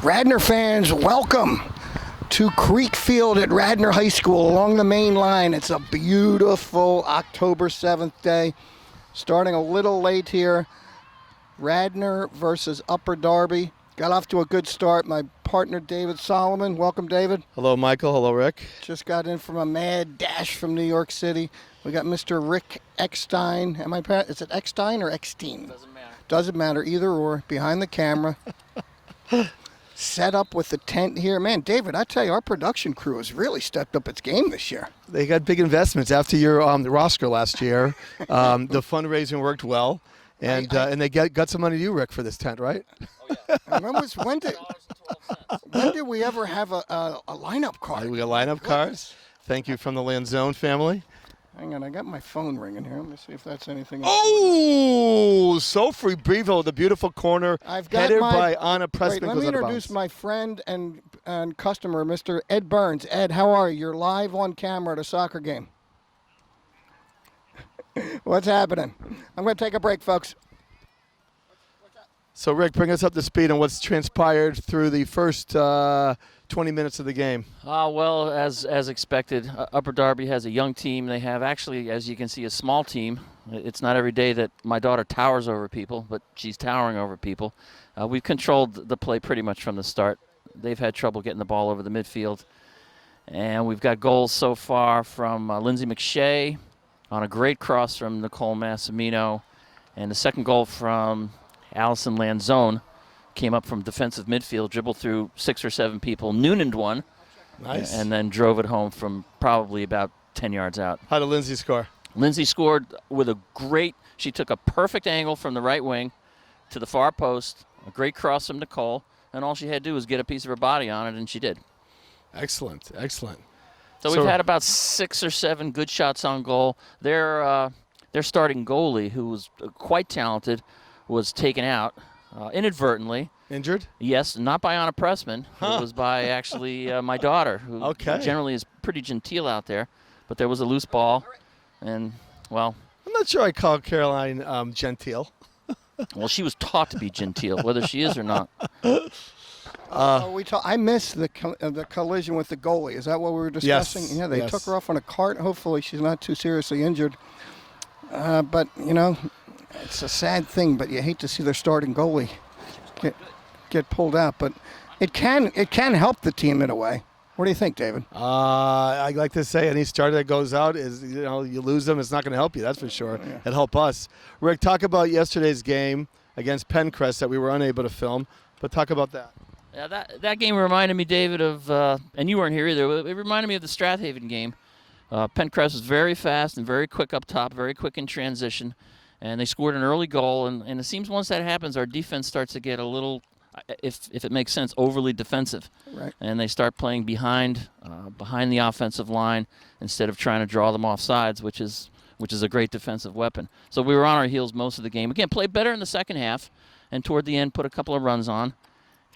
Radnor fans, welcome to Creek Field at Radnor High School along the main line. It's a beautiful October 7th day. Starting a little late here. Radnor versus Upper Darby. Got off to a good start. My partner, David Solomon. Welcome, David. Hello, Michael. Hello, Rick. Just got in from a mad dash from New York City. We got Mr. Rick Eckstein. Is it Eckstein or Eckstein? Doesn't matter. Doesn't matter, either or. Behind the camera. Set up with the tent here. Man, David, I tell you, our production crew has really stepped up its game this year. They got big investments after your roster last year. The fundraising worked well, and they got some money to you, Rick, for this tent, right? Oh, yeah. When did we ever have a lineup card? We got lineup cards. Thank you from the Lanzone family. Hang on, I got my phone ringing here. Let me see if that's anything. Oh, Sofri Brevo, the beautiful corner, headed by Anna Pressman. Wait, let me introduce my friend and customer, Mr. Ed Burns. Ed, how are you? You're live on camera at a soccer game. What's happening? I'm going to take a break, folks. So, Rick, bring us up to speed on what's transpired through the first 20 minutes of the game. Well, as expected, Upper Darby has a young team. They have actually, as you can see, a small team. It's not every day that my daughter towers over people, but she's towering over people. We've controlled the play pretty much from the start. They've had trouble getting the ball over the midfield. And we've got goals so far from Lindsay McShay on a great cross from Nicole Massimino. And the second goal from Allison Lanzone came up from defensive midfield, dribbled through 6 or 7 people, noonaned one, nice, and then drove it home from probably about 10 yards out. How did Lindsay score? Lindsay scored with she took a perfect angle from the right wing to the far post, a great cross from Nicole, and all she had to do was get a piece of her body on it, and she did. Excellent, excellent. So we've had about 6 or 7 good shots on goal. Their starting goalie, who was quite talented, was taken out inadvertently. Injured? Yes, not by Anna Pressman. It was by actually my daughter, who generally is pretty genteel out there. But there was a loose ball, and, well. I'm not sure I call Caroline genteel. Well, she was taught to be genteel, whether she is or not. I missed the collision with the goalie. Is that what we were discussing? Yes. Yeah, they took her off on a cart. Hopefully she's not too seriously injured. But, you know, it's a sad thing, but you hate to see their starting goalie get pulled out. But it can help the team in a way. What do you think, David? I like to say any starter that goes out is, you lose them, it's not going to help you, that's for sure. Yeah. It'll help us. Rick, talk about yesterday's game against Pencrest that we were unable to film, but talk about that. Yeah, that game reminded me, David, of, and you weren't here either, it reminded me of the Strathaven game. Pencrest was very fast and very quick up top, very quick in transition, and they scored an early goal, and it seems once that happens, our defense starts to get a little, if it makes sense, overly defensive. Right. And they start playing behind the offensive line instead of trying to draw them off sides, which is a great defensive weapon. So we were on our heels most of the game. Again, played better in the second half, and toward the end put a couple of runs on.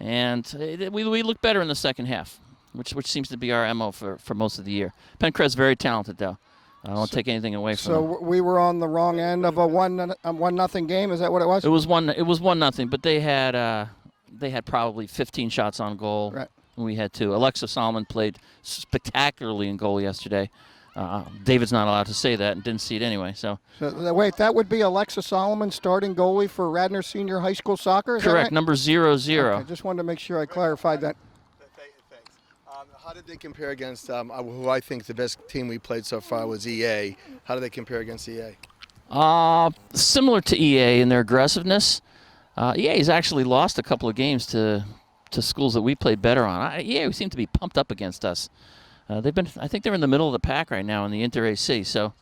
And we looked better in the second half, which seems to be our MO for most of the year. Pencrest very talented, though. I don't take anything away from them. So we were on the wrong end of a 1-0 game. Is that what it was? It was 1-0, but they had probably 15 shots on goal. Right. And we had 2. Alexa Solomon played spectacularly in goal yesterday. David's not allowed to say that and didn't see it anyway. So wait, that would be Alexa Solomon, starting goalie for Radnor Senior High School Soccer? Is correct, that right? number 00. Okay, just wanted to make sure I clarified that. Thanks. How did they compare against who I think the best team we played so far was EA? How do they compare against EA? Similar to EA in their aggressiveness. EA's actually lost a couple of games to schools that we played better on. EA seem to be pumped up against us. I think they're in the middle of the pack right now in the Inter-AC. So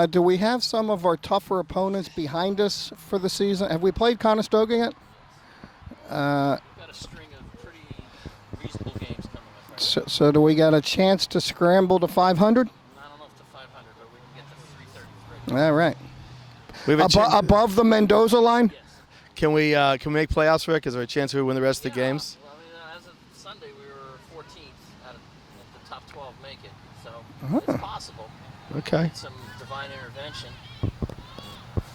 do we have some of our tougher opponents behind us for the season? Have we played Conestoga yet? we've got a string of pretty reasonable games coming up. So do we got a chance to scramble to 500? I don't know if to 500, but we can get to 333. All right. We have above the Mendoza line? Yes. Can we make playoffs, Rick? Is there a chance we win the rest of the games? Well, as of Sunday, we were 14th out of the top 12 make it, so it's possible. Okay. Some divine intervention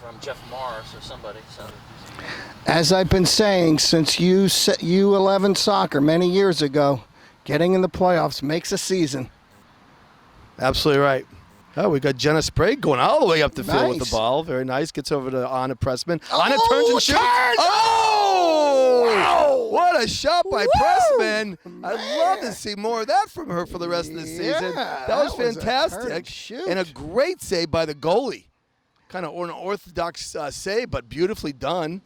from Jeff Morris or somebody. So As I've been saying since U11 soccer many years ago, getting in the playoffs makes a season. Absolutely right. Oh, we got Jenna Sprague going all the way up the field with Nice. the ball. Very nice. Gets over to Anna Pressman. Anna turns and shoots. turns! Oh! Wow! What a shot by Woo! Pressman. I'd love to Man. see more of that from her for the rest of the season. Yeah, That was that was a turn and fantastic. shoot. And a great save by the goalie. Kind of an orthodox save, but beautifully done.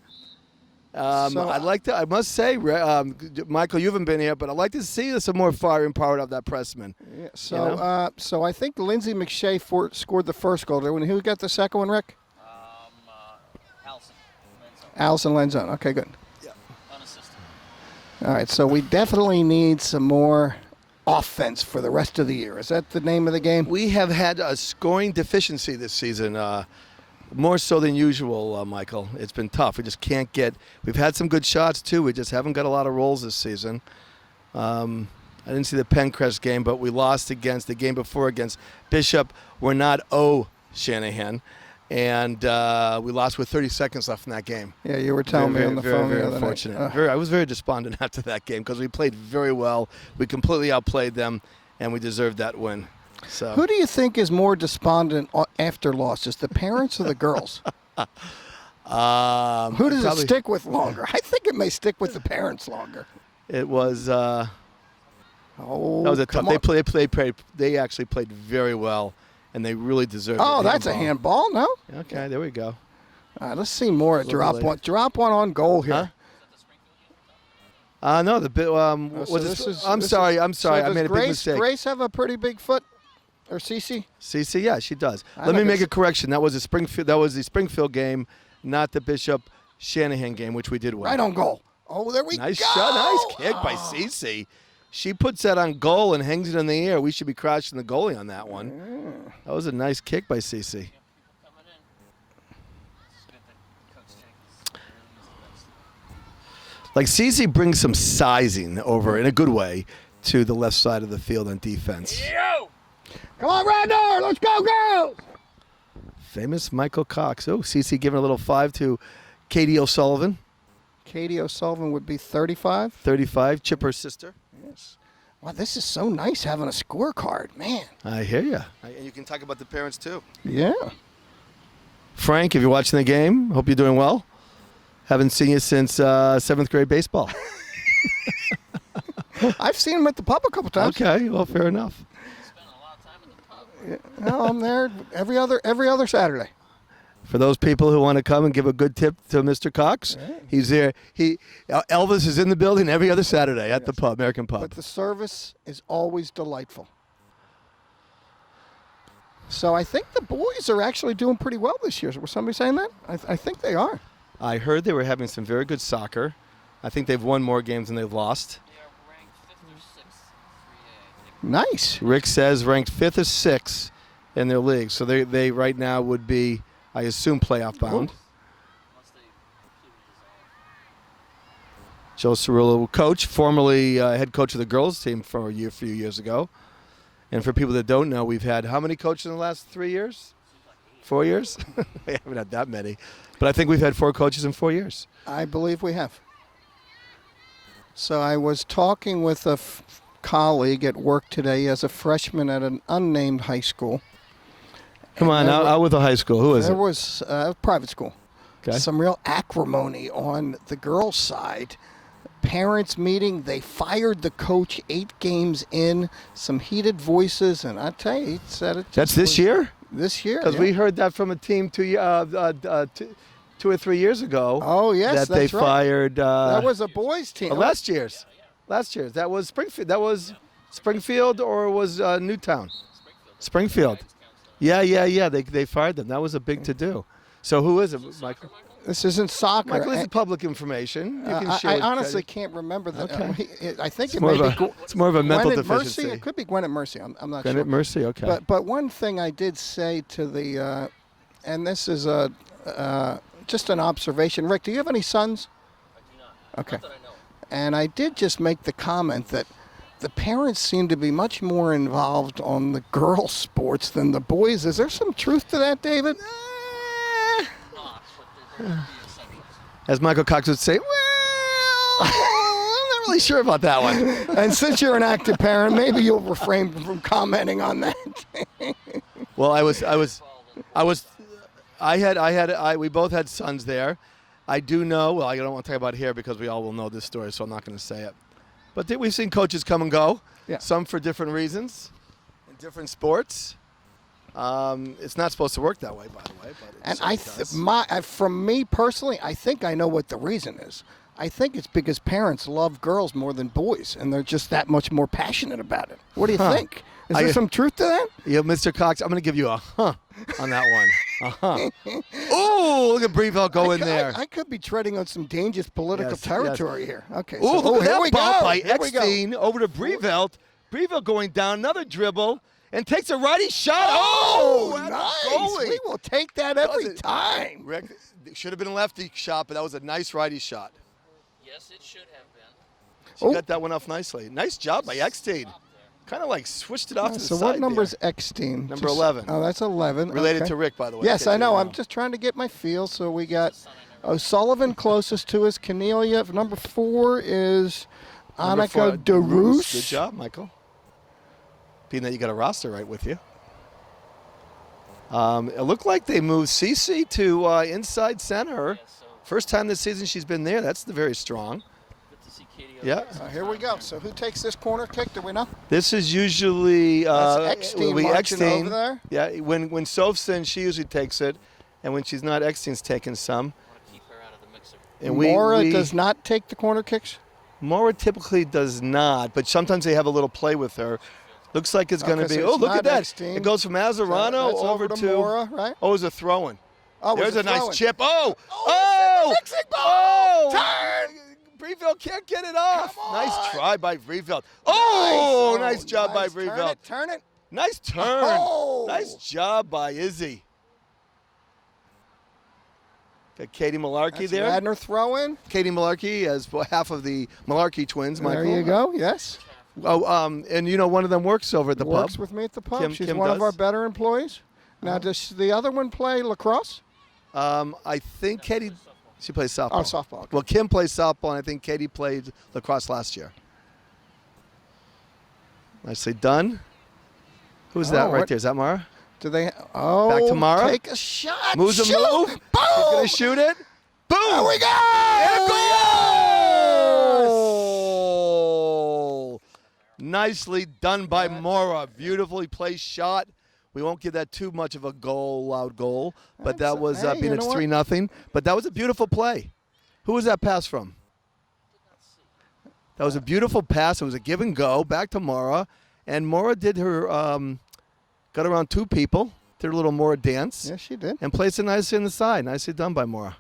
I'd like to. I must say, Michael, you haven't been here, but I'd like to see some more fire and power of that Pressman. Yeah, You I think Lindsay McShay scored the first goal there. Who got the second one, Rick? Allison Lenzone. Okay, good. Yeah. Unassisted. All right, so we definitely need some more offense for the rest of the year. Is that the name of the game? We have had a scoring deficiency this season, more so than usual, Michael. It's been tough. We just can't get. We've had some good shots too. We just haven't got a lot of rolls this season. I didn't see the Pencrest game, but we lost against the game before against Bishop. We're not Shanahan. And we lost with 30 seconds left in that game. Yeah, you were telling me on the phone very the other night. unfortunate. I was very despondent after that game because we played very well. We completely outplayed them, and we deserved that win. So Who do you think is more despondent after losses, the parents or the girls? Who does it stick with longer? I think it may stick with the parents longer. It was. Oh, That was a tough. come on. They actually played very well, and they really deserved it. Oh, that's a handball, no? Okay, there we go. All right, let's see more. little bit Drop one on goal here. No, the bit. I'm sorry. I made a big mistake. Grace have a pretty big foot, or Cece? Cece, yeah, she does. I Let me think make it's- a correction. That was the Springfield game, not the Bishop Shanahan game, which we did win. Right on goal. Oh, there we Nice go. shot, nice kick by Cece. She puts that on goal and hangs it in the air. We should be crashing the goalie on that one. That was a nice kick by Cece. Like Cece brings some sizing over in a good way to the left side of the field on defense. Come on, Radnor. Let's go, girls. Famous Michael Cox. Oh, Cece giving a little 5 to Katie O'Sullivan. Katie O'Sullivan would be 35. 35, Chipper's sister. Yes. Wow, this is so nice having a scorecard, man. I hear you. And you can talk about the parents too. Yeah. Frank, if you're watching the game, hope you're doing well. Haven't seen you since 7th grade baseball. I've seen him at the pub a couple times. Okay, well, fair enough. No, I'm there every other Saturday. For those people who want to come and give a good tip to Mr. Cox, he's there. Elvis is in the building every other Saturday at the pub, American Pub. But the service is always delightful. So I think the boys are actually doing pretty well this year. Was somebody saying that? I think they are. I heard they were having some very good soccer. I think they've won more games than they've lost. They are ranked 5th or 6th 3A, I think. Nice. Rick says ranked 5th or 6th in their league. So they right now would be, I assume, playoff bound. Unless they completely dissolve. Joe Cirillo, coach, formerly head coach of the girls team for a few years ago. And for people that don't know, we've had how many coaches in the last 3 years? 4 years? We haven't had that many. But I think we've had 4 coaches in 4 years. I believe we have. So I was talking with a colleague at work today as a freshman at an unnamed high school. Come on, out with the high school. Who is There it? was a private school. Okay. Some real acrimony on the girls' side. Parents meeting, they fired the coach 8 games in, some heated voices, and I tell you, he said it. That's this year? This year. Because yeah. we heard that from a team 2 or 3 years ago. Oh, yes, that they that's right. fired. That was a boys' team. Last year's. That was Springfield. That was Springfield or was Newtown? Springfield. Yeah. They fired them. That was a big to-do. So who is it, Michael? This isn't soccer. Michael, this is public information. You can share I it. honestly can't remember the. Okay. I think It's it more, may of be a, it's more of a mental Gwinnett deficiency. Mercy. It could be Gwinnett Mercy. I'm not Gwinnett sure. Mercy, okay. But one thing I did say to the, and this is just an observation. Rick, do you have any sons? I do not. Okay. Not that I know. And I did just make the comment that the parents seem to be much more involved on the girls' sports than the boys. Is there some truth to that, David? Not, but there are a few exceptions. As Michael Cox would say, well, I'm not really sure about that one. And since you're an active parent, maybe you'll refrain from commenting on that. Well, we both had sons there. I do know, well, I don't want to talk about here because we all will know this story, so I'm not going to say it. But we've seen coaches come and go, some for different reasons, in different sports. It's not supposed to work that way, by the way. But from me personally, I think I know what the reason is. I think it's because parents love girls more than boys, and they're just that much more passionate about it. What do you think? Is there some truth to that? Yeah, Mr. Cox, I'm going to give you a on that one. Oh, look at Breville go in there. I could be treading on some dangerous political territory here. Okay. Oh, look at that bump by Here we go. Eckstein over to Breville. Breville going down, another dribble, and takes a righty shot. Oh, that's nice. goalie. We will take that every time. Rick, it should have been a lefty shot, but that was a nice righty shot. Yes, it should have been. She got that one off nicely. Nice job by Eckstein. Kind of like switched it off to the side. So what number is Eckstein? Number 11. Oh, that's 11. Related to Rick, by the way. Yes, I know. I'm just trying to get my feel. So we got O'Sullivan closest to us. Cornelia. Number 4 is Annika DeRoos. Good job, Michael. Being that you got a roster right with you. It looked like they moved Cece to inside center. First time this season she's been there. That's very strong. Good to see Katie. Yeah. Here we go. So who takes this corner kick? Do we know? This is usually Eckstein marching over there. Yeah. When Soph's in, she usually takes it, and when she's not, Eckstein's taking some. Keep her out of the mixer. And Maura does not take the corner kicks. Maura typically does not, but sometimes they have a little play with her. Looks like it's going to be. So look at that! Eckstein. It goes from Mazzarano over to Maura, right? Oh, it's a throw-in. Oh, there's a nice chip. Oh! Turn! Breville can't get it off. Nice try by Breville. Oh, nice job by Breville. Turn it. Nice turn. Oh. Nice job by Izzy. Got Katie Malarkey there. Radner throw in. Katie Malarkey as half of the Malarkey twins, Michael. There you go. Yes. Oh, and you know one of them works over at the pub. Works with me at the pub. She's Kim one does. of our better employees. Now, does the other one play lacrosse? I think Katie, she plays softball. Oh, softball. Okay. Well, Kim plays softball, and I think Katie played lacrosse last year. Nicely done. Who's that right there? Is that Mara? Do they? Oh, back to Mara. Take a shot. Moves a move. Boom. She's going to shoot it. Boom. There we go. And a goal! Nicely done by Mora. Beautifully placed shot. We won't give that too much of a loud goal, but that was being it's 3-0. But that was a beautiful play. Who was that pass from? That was a beautiful pass. It was a give and go back to Mora, and Mora did her got around 2 people, did a little Mora dance. Yes, she did. And placed it nicely in the side. Nicely done by Mora.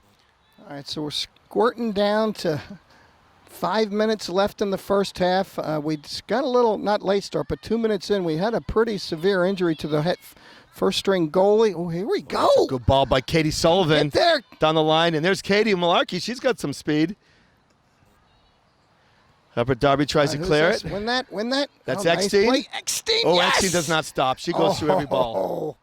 All right, so we're squirting down to 5 minutes left in the first half. We got a little, not late start, but 2 minutes in, we had a pretty severe injury to the first string goalie. Oh, here we go. Good ball by Katie Sullivan. Get there. Down the line, and there's Katie Malarkey. She's got some speed. Upper Darby tries to clear it. Win that. That's Eckstein. Eckstein. Eckstein, Oh, yes. Eckstein does not stop. She goes through every ball.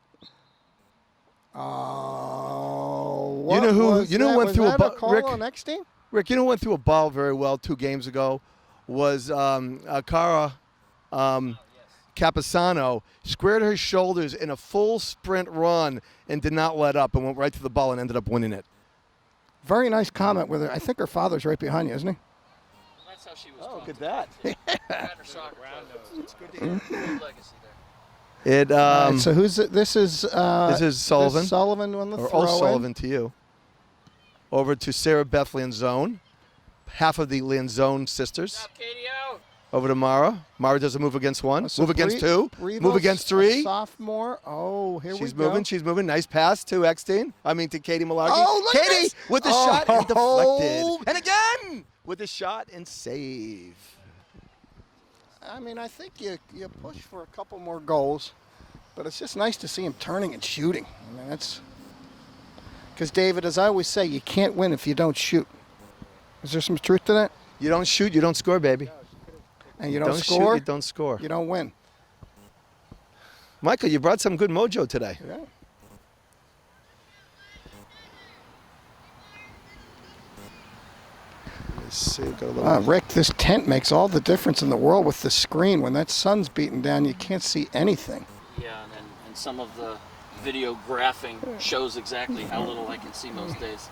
Oh, you know who? Went through a ball. Rick on Eckstein? Rick, you know who went through a ball very well 2 games ago was Cara Capisano. Squared her shoulders in a full sprint run and did not let up and went right to the ball and ended up winning it. Very nice comment with her. I think her father's right behind you, isn't he? That's how she was. Oh, look at that. It's good to hear. Good legacy there. Right, so who's it? This is Sullivan. Sullivan on the or throw. Sullivan to you. Over to Sarah Beth Lanzone, half of the Lanzone sisters. Good job, Katie-O. Over to Mara. Mara does a move against 1. So move against 2. Brevo's Move against 3. Sophomore. Oh, here we go. She's moving. Nice pass to Eckstein. To Katie Malarkey. Oh, look at Katie this. with the shot and deflected. And again with the shot and save. I think you push for a couple more goals, but it's just nice to see him turning and shooting. That's because, David, as I always say, you can't win if you don't shoot. Is there some truth to that? You don't shoot, you don't score, baby. And you don't Shoot, score, you don't score. You don't win. Michael, you brought some good mojo today. Yeah. Let's see, got a little. Rick, this tent makes all the difference in the world with the screen. When that sun's beating down, you can't see anything. Yeah, and some of the video graphing shows exactly how little I can see most days.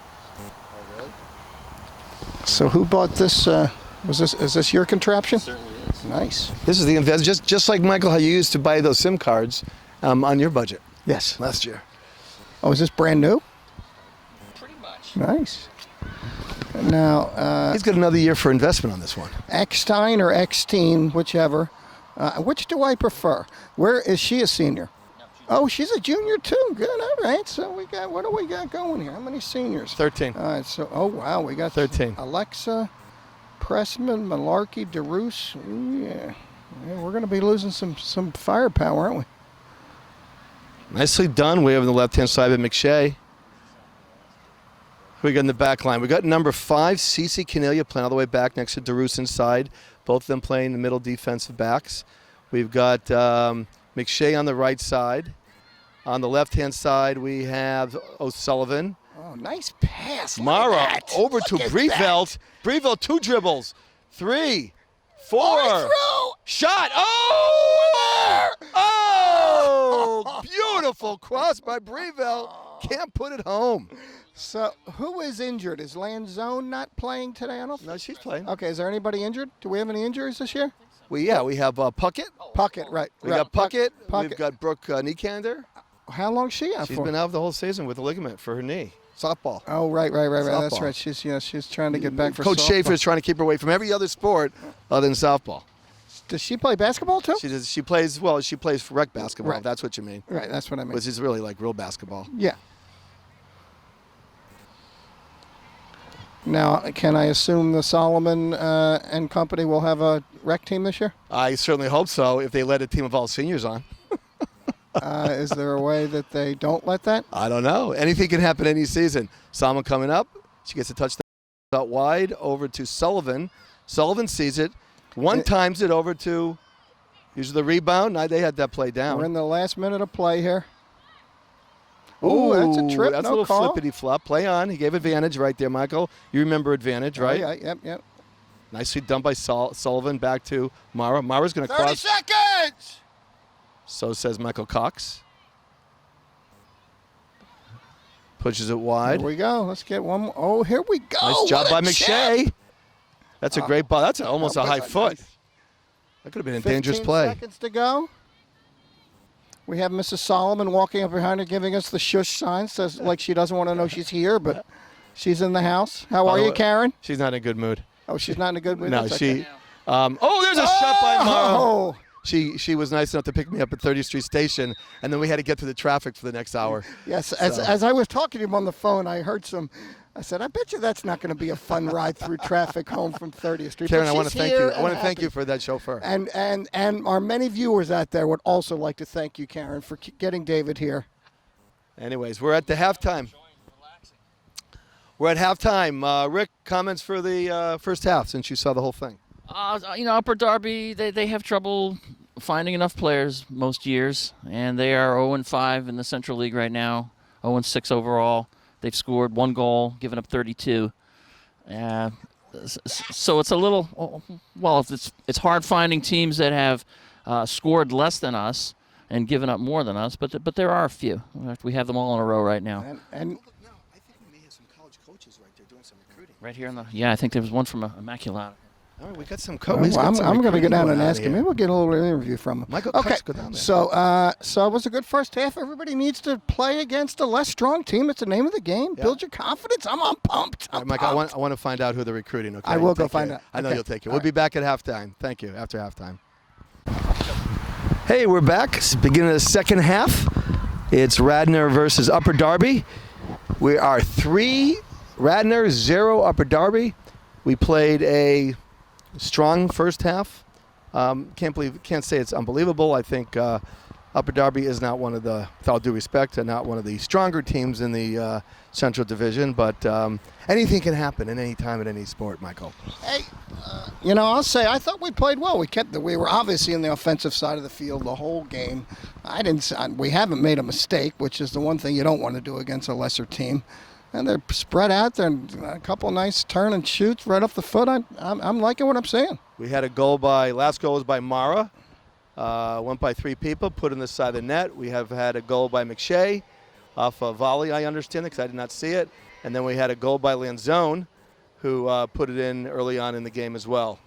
So who bought this? Is this your contraption? It certainly is. Nice. This is the invest, just like Michael, how you used to buy those SIM cards on your budget Yes. last year. Oh, is this brand new? Pretty much. Nice. Now, He's got another year for investment on this one. Eckstein or Eckstein, whichever. Which do I prefer? Where is she a senior? Oh, she's a junior too. Good. All right. So what do we got going here? How many seniors? 13. All right. So, oh wow, we got 13. Alexa, Pressman, Malarkey, DeRoos. Ooh, yeah. We're going to be losing some firepower, aren't we? Nicely done. We have on the left-hand side of McShay. Who we got in the back line? We got number 5, Cece Cornelia, playing all the way back next to DeRoos inside. Both of them playing the middle defensive backs. We've got McShay on the right side. On the left-hand side, we have O'Sullivan. Oh, nice pass. Look Mara at that. over to Look at Brevelt. Brevelt, 2 dribbles. 3, 4. Oh, Shot. Oh! Oh! Beautiful cross by Brevelt. Can't put it home. So, who is injured? Is Lanzone not playing today? I don't. No, she's playing. Okay, is there anybody injured? Do we have any injuries this year? We have Puckett. Puckett, right. We got Puckett. Puckett. We've got Brooke Niekander. How long's she out She's for? been out the whole season with a ligament for her knee. Softball. Oh, right. That's Softball. right. She's trying to get back for Coach softball. Schaefer's trying to keep her away from every other sport other than softball. Does she play basketball too? She plays for rec basketball. Right. If that's what you mean. Right, that's what I mean. Which is really like real basketball. Yeah. Now, can I assume the Solomon and company will have a rec team this year? I certainly hope so. If they let a team of all seniors on. Is there a way that they don't let that? I don't know. Anything can happen any season. Salma coming up. She gets a touchdown out wide over to Sullivan. Sullivan sees it. One times it over to, uses the rebound. Now they had that play down. We're in the last minute of play here. Ooh, that's a trip. That's no a little call. flippity flop. Play on. He gave advantage right there, Michael. You remember advantage, right? Oh, yeah, yep. Nicely done by Sullivan back to Mara. Mara's going to 30 cross. seconds! So says Michael Cox. Pushes it wide. Here we go. Let's get one more. Oh, here we go. Nice job by What a McShay. chip. That's a great ball. That's almost a high foot. That could have been a dangerous 15 play. seconds to go. We have Mrs. Solomon walking up behind her, giving us the shush sign, says like she doesn't want to know she's here, but she's in the house. How are you, Karen? She's not in a good mood. Oh, she's not in a good mood. No, That's she. okay. There's a shot by Mara. Oh! She was nice enough to pick me up at 30th Street Station, and then we had to get through the traffic for the next hour. Yes, as I was talking to him on the phone, I heard some. I said, I bet you that's not going to be a fun ride through traffic home from 30th Street. Karen, But I want to she's thank here you. I want to and thank happy. you for that chauffeur. And our many viewers out there would also like to thank you, Karen, for getting David here. Anyways, we're at the halftime. We're at halftime. Rick, comments for the first half since you saw the whole thing. Upper Darby, they have trouble finding enough players most years, and they are 0-5 in the Central League right now, 0-6 overall. They've scored 1 goal, given up 32. So it's a little, well, it's hard finding teams that have scored less than us and given up more than us, but there are a few. We have them all in a row right now. And I think we may have some college coaches right there doing some recruiting. Right here I think there was one from Immaculata. All right, we got some well, coaches. I'm going to go down and ask him. Maybe we'll get a little interview from him. Michael okay, Cox, go down there. So it was a good first half. Everybody needs to play against a less strong team. It's the name of the game. Yeah. Build your confidence. I'm pumped. All right, Mike, I want to find out who they're recruiting. Okay, I will go Take find care. out. I know Okay. you'll take it. All We'll right. be back at halftime. Thank you. After halftime. Hey, we're back. It's the beginning of the second half. It's Radnor versus Upper Darby. We are 3 Radnor, 0 Upper Darby. We played a strong first half. Can't say it's unbelievable. I think Upper Darby is not one of the, with all due respect, not one of the stronger teams in the Central Division. But anything can happen at any time in any sport, Michael. Hey, I'll say I thought we played well. We were obviously in the offensive side of the field the whole game. We haven't made a mistake, which is the one thing you don't want to do against a lesser team. And they're spread out there, and a couple nice turn and shoots right off the foot. I'm liking what I'm seeing. We had last goal was by Mara. Went by 3 people, put in the side of the net. We have had a goal by McShay off a volley, I understand it, because I did not see it. And then we had a goal by Lanzone, who put it in early on in the game as well.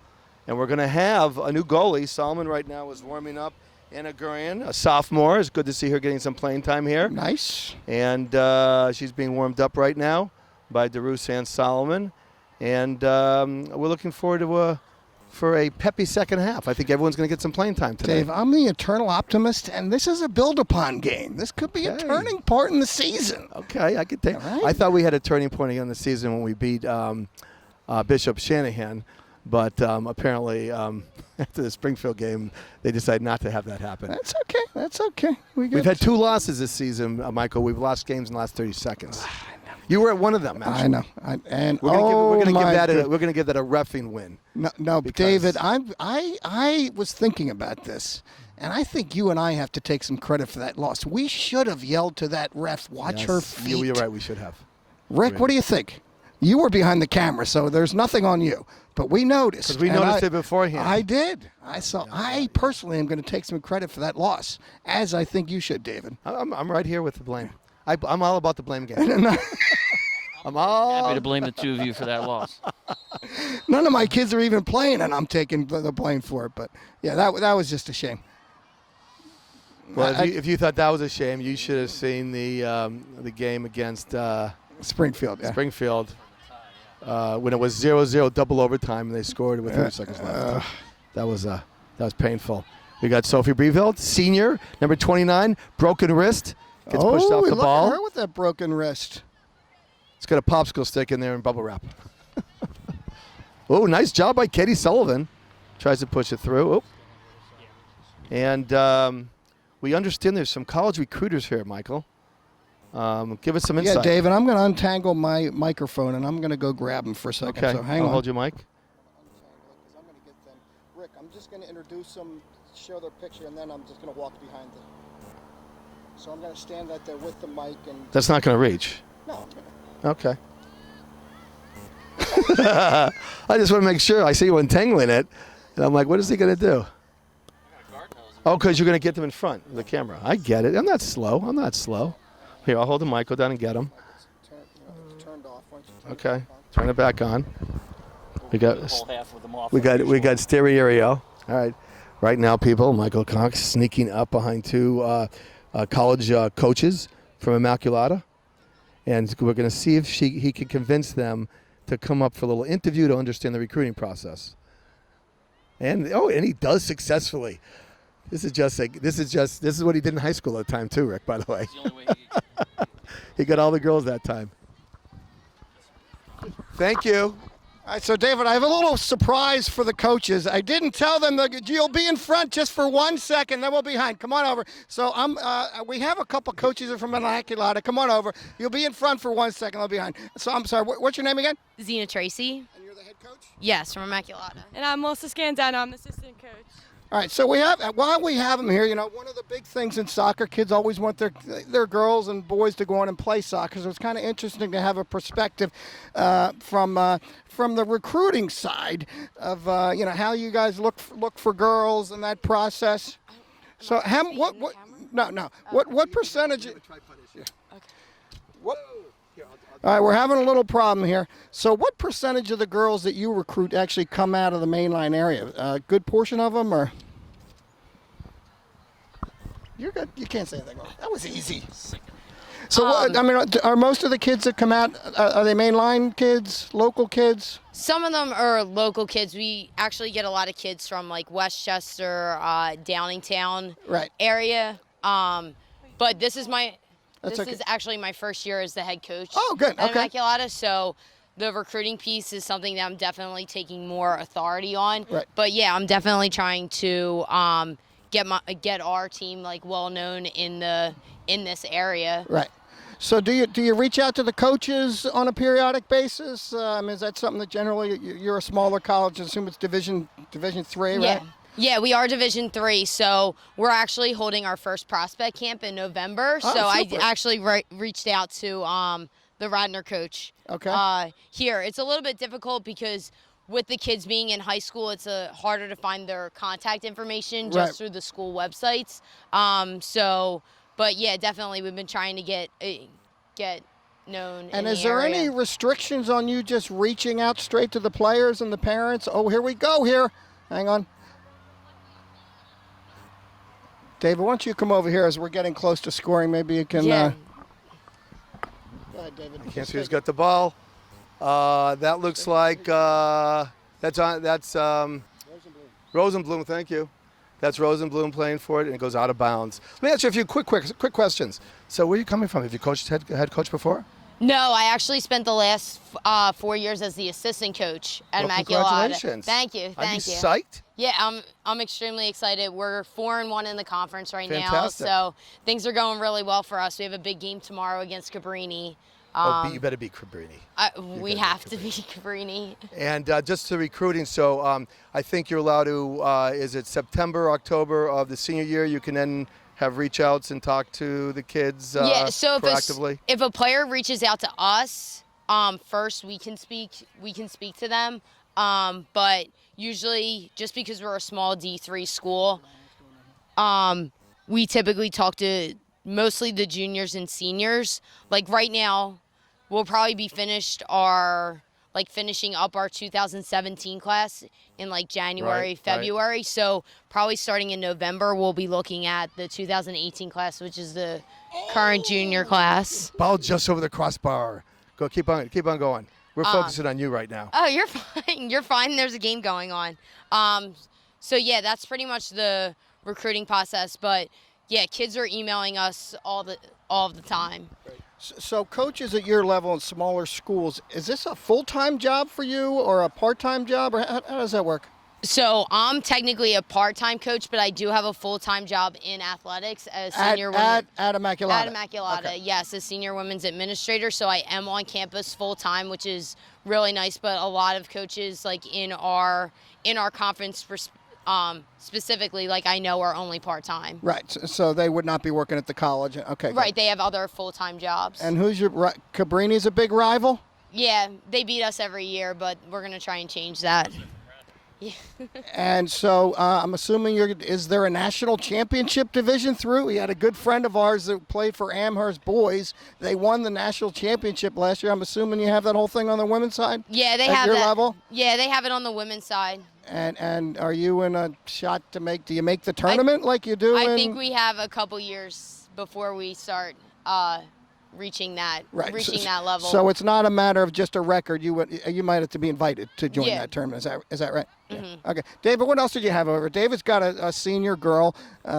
And we're going to have a new goalie. Solomon right now is warming up. Anna Gurian, a sophomore. It's good to see her getting some playing time here. Nice. And she's being warmed up right now by DeRusse and Solomon. And we're looking forward to for a peppy second half. I think everyone's going to get some playing time today. Dave, I'm the eternal optimist, and this is a build-upon game. This could be a turning point in the season. Okay, I could take. Right. I thought we had a turning point in the season when we beat Bishop Shanahan, but apparently after the Springfield game, they decided not to have that happen. That's okay. That's okay. We've had 2 losses this season, Michael. We've lost games in the last 30 seconds. You were at one of them, actually. I know. We're going to give that a reffing win. No, David, I was thinking about this, and I think you and I have to take some credit for that loss. We should have yelled to that ref, watch her feet. You're right, we should have. Rick, what do you think? You were behind the camera, so there's nothing on you. But we noticed. Because we noticed it beforehand. I did. I personally am going to take some credit for that loss, as I think you should, David. I'm right here with the blame. I'm all about the blame game. I'm all happy to blame the 2 of you for that loss. None of my kids are even playing, and I'm taking the blame for it. But, yeah, that was just a shame. Well, if you thought that was a shame, you should have seen the game against Springfield. Yeah. Springfield when it was 0-0 double overtime, and they scored with 30 seconds left. That was painful. We got Sophie Breveld, senior, number 29, broken wrist, gets pushed off the ball. Look at her with that broken wrist. It's got a popsicle stick in there and bubble wrap. Oh, nice job by Katie Sullivan. Tries to push it through. Oh. And we understand there's some college recruiters here, Michael. Give us some insight. Yeah, David, I'm going to untangle my microphone, and I'm going to go grab them for a second. Okay, so hang I'll on. hold your mic. I'm going to get them. Rick, I'm just going to introduce them, show their picture, and then I'm just going to walk behind them. So I'm going to stand right there with the mic. And That's not going to reach. No. Okay. I just want to make sure. I see you untangling it, and I'm like, what is he going to do? Oh, because you're going to get them in front of the camera. I get it. I'm not slow. Here, I'll hold the mic. Go down and get them. Turned off. Okay. Turn it back on. We got stereo. All right. Right now, people, Michael Cox sneaking up behind 2 college coaches from Immaculata. And we're going to see if he can convince them to come up for a little interview to understand the recruiting process. And he does successfully. This is what he did in high school at the time too, Rick, by the way. It's the only way he could. He got all the girls that time. Thank you. All right, so David, I have a little surprise for the coaches. I didn't tell them that you'll be in front just for 1 second, then we'll be behind. Come on over. So we have a couple coaches from Immaculata. Come on over. You'll be in front for 1 second, I'll be behind. So I'm sorry, what's your name again? Zena Tracy. And you're the head coach? Yes, from Immaculata. And I'm Melissa Scandano. I'm the assistant coach. All right, so while we have them here, one of the big things in soccer, kids always want their girls and boys to go on and play soccer. So it's kind of interesting to have a perspective from the recruiting side of how you guys look for girls and that process. So what percentage? What? All right, we're having a little problem here. So what percentage of the girls that you recruit actually come out of the mainline area? A good portion of them, or? You're good. You can't say anything wrong. That was easy. So, are most of the kids that come out, are they mainline kids, local kids? Some of them are local kids. We actually get a lot of kids from like Westchester, Downingtown area. But this is actually my first year as the head coach at Immaculata, so the recruiting piece is something that I'm definitely taking more authority on. Right. But yeah, I'm definitely trying to get our team like well known in this area. Right. So do you reach out to the coaches on a periodic basis? Is that something that generally you're a smaller college? I assume it's Division 3, right? Yeah. Yeah, we are Division 3, so we're actually holding our first prospect camp in November. Oh, so super. I actually reached out to Radnor coach. Okay. Here, it's a little bit difficult because with the kids being in high school, it's harder to find their contact information just through the school websites. But yeah, definitely we've been trying to get known. And in is the there area. any restrictions on you just reaching out straight to the players and the parents? Oh, here we go here. Hang on. David, why don't you come over here as we're getting close to scoring? Maybe you can. Yeah. Go ahead, David. Can't see who's got the ball. That looks like that's Rosenblum. Thank you. That's Rosenblum playing for it, and it goes out of bounds. Let me ask you a few quick questions. So, where are you coming from? Have you coached head coach before? No, I actually spent the last 4 years as the assistant coach at Immaculata. Congratulations! Thank you. Are you psyched? Yeah, I'm extremely excited. We're 4-1 in the conference right Fantastic. now, so things are going really well for us. We have a big game tomorrow against Cabrini. You better beat Cabrini. We have to beat Cabrini. And just to recruiting, so I think you're allowed to, is it September, October of the senior year, you can then have reach outs and talk to the kids proactively? If a player reaches out to us, first we can speak to them. But usually, just because we're a small D3 school, we typically talk to mostly the juniors and seniors. Like right now, we'll probably be finishing up our 2017 class in like January, February. Right. So probably starting in November, we'll be looking at the 2018 class, which is the current junior class. Ball just over the crossbar. Go, keep on going. We're focusing on you right now. Oh, you're fine. You're fine. There's a game going on. So yeah, that's pretty much the recruiting process. But yeah, kids are emailing us all the time. So coaches at your level in smaller schools, is this a full-time job for you or a part-time job, or how does that work? So I'm technically a part-time coach, but I do have a full-time job in athletics as senior at Immaculata. At Immaculata, okay. Yes, as senior women's administrator. So I am on campus full-time, which is really nice. But a lot of coaches, like in our conference, specifically, like I know, are only part-time. Right. So they would not be working at the college. Okay. Right. They have other full-time jobs. And who's your Cabrini's a big rival? Yeah, they beat us every year, but we're gonna try and change that. Yeah. And so I'm assuming is there a national championship division through? We had a good friend of ours that played for Amherst boys. They won the national championship last year. I'm assuming you have that whole thing on the women's side? Yeah, they have have your that. Level? Yeah, they have it on the women's side. And are you in a shot to do you make the tournament like you do? I think we have a couple years before we start reaching that level. So it's not a matter of just a record. You might have to be invited to join that tournament. Is that right? Mm-hmm. Yeah. Okay. David, what else did you have over? David's got a senior girl.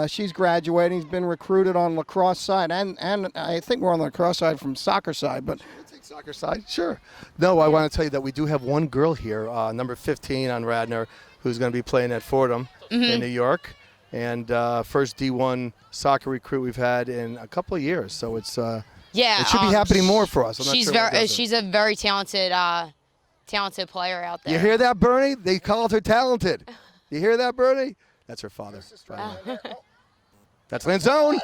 She's graduating. He's been recruited on lacrosse side, and I think we're on the lacrosse side from soccer side. But soccer side, sure. No, I want to tell you that we do have one girl here, number 15 on Radnor, who's going to be playing at Fordham in New York, and first D1 soccer recruit we've had in a couple of years. So it's it should be happening more for us. She's a very talented player out there. You hear that, Bernie? They called her talented. You hear that, Bernie? That's her father. That's Lanzone.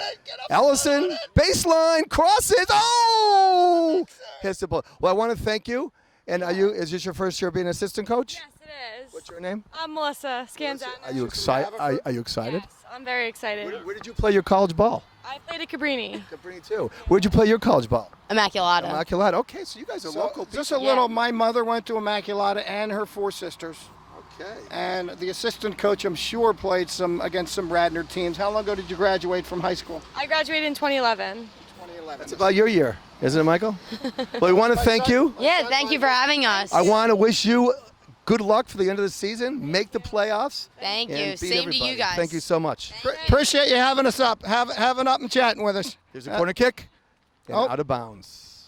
Ellison, baseline, crosses. Oh! Hits the ball. Well, I want to thank you. And is this your first year being an assistant coach? Yes, it is. What's your name? I'm Melissa Scanzano. Are you excited? Are you excited? Yes, I'm very excited. Where did you play your college ball? I played at Cabrini. Cabrini too. Where did you play your college ball? Immaculata. Immaculata. Okay, so you guys are local people. Just a little, my mother went to Immaculata and her 4 sisters. Okay. And the assistant coach, I'm sure, played against some Radnor teams. How long ago did you graduate from high school? I graduated in 2011. That's about your year, isn't it, Michael? Well, we want to thank you. Yeah, thank you for having us. I want to wish you good luck for the end of the season. Make the playoffs. Thank you. Same to you guys. Thank you so much. Appreciate you having us up, having up and chatting with us. Here's a corner kick. And out of bounds.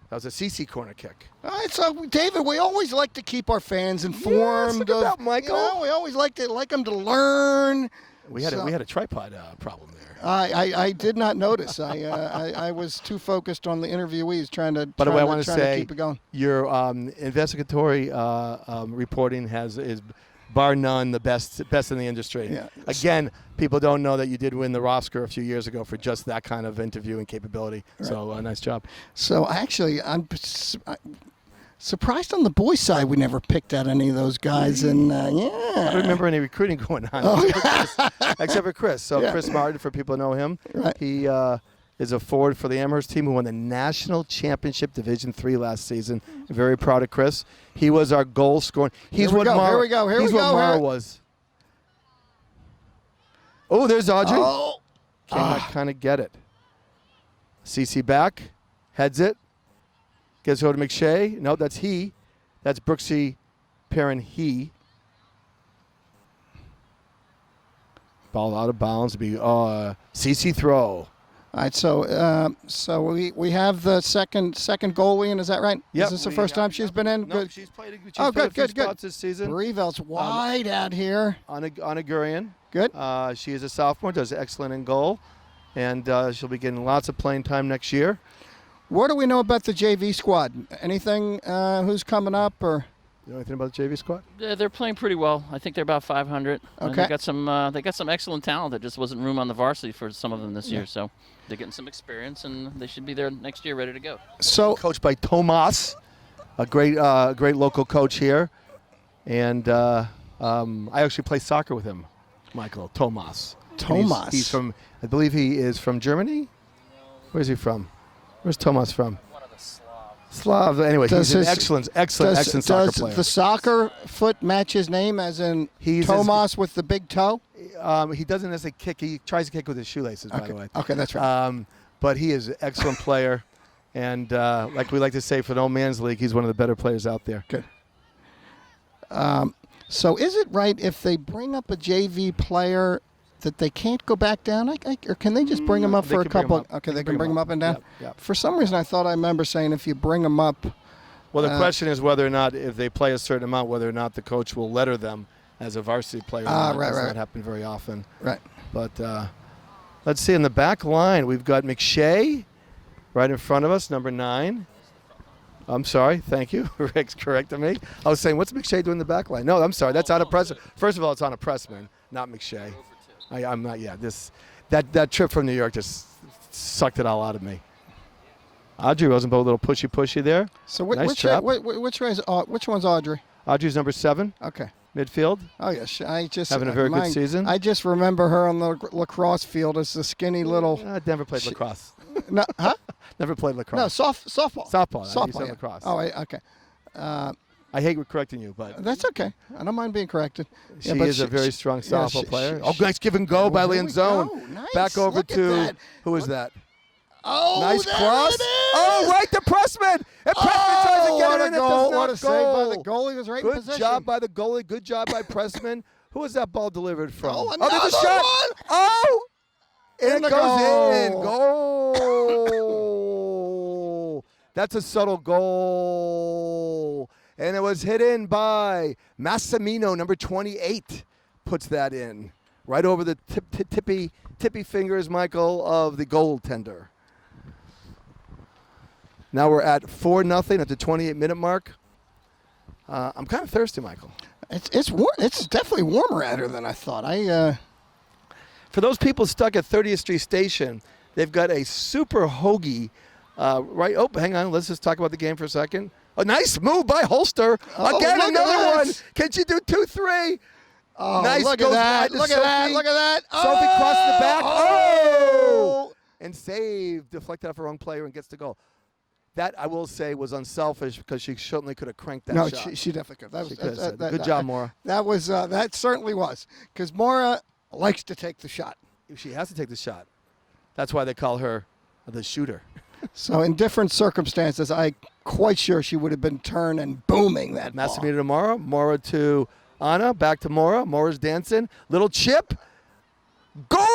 That was a CC corner kick. All right, so David, we always like to keep our fans informed. Yes, look at that, Michael. We always like them to learn. We had a tripod problem there. I did not notice. I was too focused on the interviewees trying to. By the way, I want to say keep it going. Your investigatory reporting is bar none, the best in the industry. Yeah. Again, people don't know that you did win the Oscar a few years ago for just that kind of interviewing capability. Right. So nice job. So actually, I'm surprised on the boys' side we never picked out any of those guys. And I don't remember any recruiting going on except for Chris. So Chris Martin, for people who know him, he is a forward for the Amherst team who won the National Championship Division III last season. I'm very proud of Chris. He was our goal scorer. He's what Mara was. Oh, there's Audrey. Oh. Cannot kind of get it. CC back, heads it. Gets over to McShay. No, that's he. That's Brooksy Perrin he. Ball out of bounds. Be CC throw. All right, so we have the second goalie, and is that right? Yep. Is this the first time she's been in? No, good. she's played good. spots this season. Brevel's wide out here. Anna Gurian. Good. She is a sophomore, does excellent in goal, and she'll be getting lots of playing time next year. What do we know about the JV squad? Anything? Who's coming up or? You know anything about the JV squad? They're playing pretty well. I think they're about 500. Okay. They got some excellent talent. There just wasn't room on the varsity for some of them this year. So they're getting some experience, and they should be there next year, ready to go. So coached by Tomas, a great local coach here, and I actually play soccer with him, Michael Tomas. Tomas. He's from. I believe he is from Germany. Where's he from? Where's Tomas from? One of the Slavs. Anyway, he's an excellent soccer player. Does the soccer foot match his name, as in Tomas with the big toe? He doesn't necessarily kick. He tries to kick with his shoelaces, by the way. Okay, that's right. But he is an excellent player. And like we like to say for the old man's league, he's one of the better players out there. Good. So is it right if they bring up a JV player that they can't go back down, or can they just bring them up for a couple? Okay, they can bring them up and down. Yep. For some reason, I thought I remember saying if you bring them up. Well, the question is whether or not, if they play a certain amount, whether or not the coach will letter them as a varsity player. Right. That does not happen very often. Right. But let's see, in the back line, we've got McShay right in front of us, number 9. I'm sorry. Thank you. Rick's correcting me. I was saying, what's McShay doing in the back line? No, I'm sorry. That's on a pressman. First of all, it's on a pressman, not McShay. I'm not. Yeah, that trip from New York just sucked it all out of me. Audrey wasn't but a little pushy there. So nice which one's Audrey? Audrey's number 7. Okay. Midfield. Oh yes, I just having a very good season. I just remember her on the lacrosse field as the skinny little. I never played lacrosse. No, huh? Never played lacrosse. No, softball. Softball. You said Yeah. lacrosse. Oh, okay. I hate correcting you, but that's okay. I don't mind being corrected. She is a very strong softball player. Nice give and go by Leonzone. Nice. Back over to who is that? Oh, nice cross. Oh, right to Pressman. And Pressman tries to get it in. What a save by the goalie. Was right in position. Good job by the goalie. Good job by Pressman. Who was that ball delivered from? Oh, there's a shot. One. Oh, and it goes in. Goal. That's a subtle goal. And it was hit in by Massimino, number 28, puts that in. Right over the tippy fingers, Michael, of the goaltender. Now we're at 4-0 at the 28-minute mark. I'm kind of thirsty, Michael. It's warm. It's definitely warmer out here than I thought. For those people stuck at 30th Street Station, they've got a super hoagie. Right. Oh, hang on. Let's just talk about the game for a second. A nice move by Holster. Again, another one. Can she do 2-3? Oh, nice. Look at that. Look at that. Look at that. Sophie crossed the back. Oh! And saved. Deflected off the wrong player and gets the goal. That, I will say, was unselfish because she certainly could have cranked that shot. No, she definitely could. Good job, Maura. That certainly was. Because Maura likes to take the shot. She has to take the shot. That's why they call her the shooter. So in different circumstances, I'm quite sure she would have been turned and booming that ball. Massimino to Maura. Maura to Anna. Back to Maura. Maura's dancing. Little chip. Goal!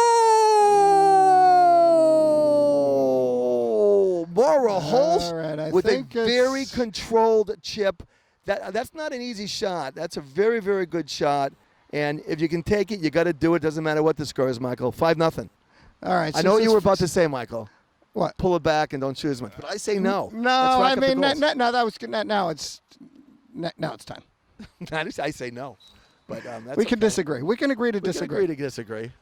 Maura Holst with a very controlled chip. That's not an easy shot. That's a very, very good shot. And if you can take it, you got to do it. Doesn't matter what the score is, Michael. 5-0. All right. I know what you were about to say, Michael. What? Pull it back and don't shoot as much. But I say no. No, I mean, no, that was good. Now it's time. I say no. But that's We can disagree. We can agree to We disagree. can agree to disagree.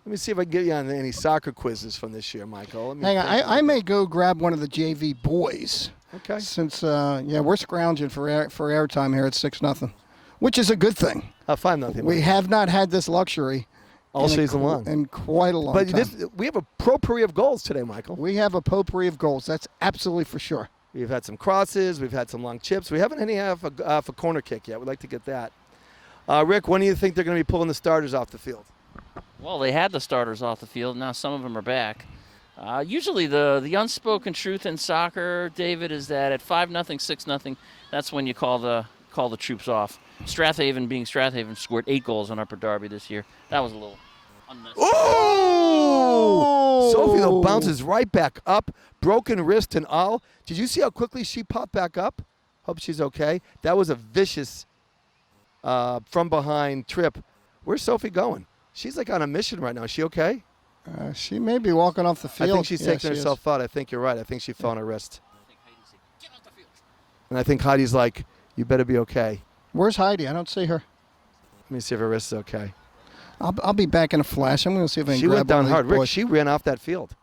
Let me see if I can get you on any soccer quizzes from this year, Michael. Let me Hang on, think I may go grab one of the JV boys. Okay. Since we're scrounging for airtime here at 6-0, which is a good thing. 5-0. We have not had this luxury all season long in quite a long but time. We have a potpourri of goals today, Michael. We have a potpourri of goals. That's absolutely for sure. We've had some crosses. We've had some long chips. We haven't any half a corner kick yet. We'd like to get that. Rick, when do you think they're going to be pulling the starters off the field? Well, they had the starters off the field. Now some of them are back. Usually the unspoken truth in soccer, David, is that at 5-0, 6-0, that's when you call the troops off. Strathaven, being Strathaven, scored 8 goals on Upper Darby this year. That was a little unnecessary. Oh! Sophie, though, bounces right back up, broken wrist and all. Did you see how quickly she popped back up? Hope she's okay. That was a vicious from behind trip. Where's Sophie going? She's like on a mission right now. Is she okay? She may be walking off the field. I think she's taking herself out. I think you're right. I think she fell on her wrist. And I think Heidi's like, you better be okay. Where's Heidi? I don't see her. Let me see if her wrist is okay. I'll be back in a flash. I'm going to see if I can She grab went down one of hard. these Rick, boys. she ran off that field.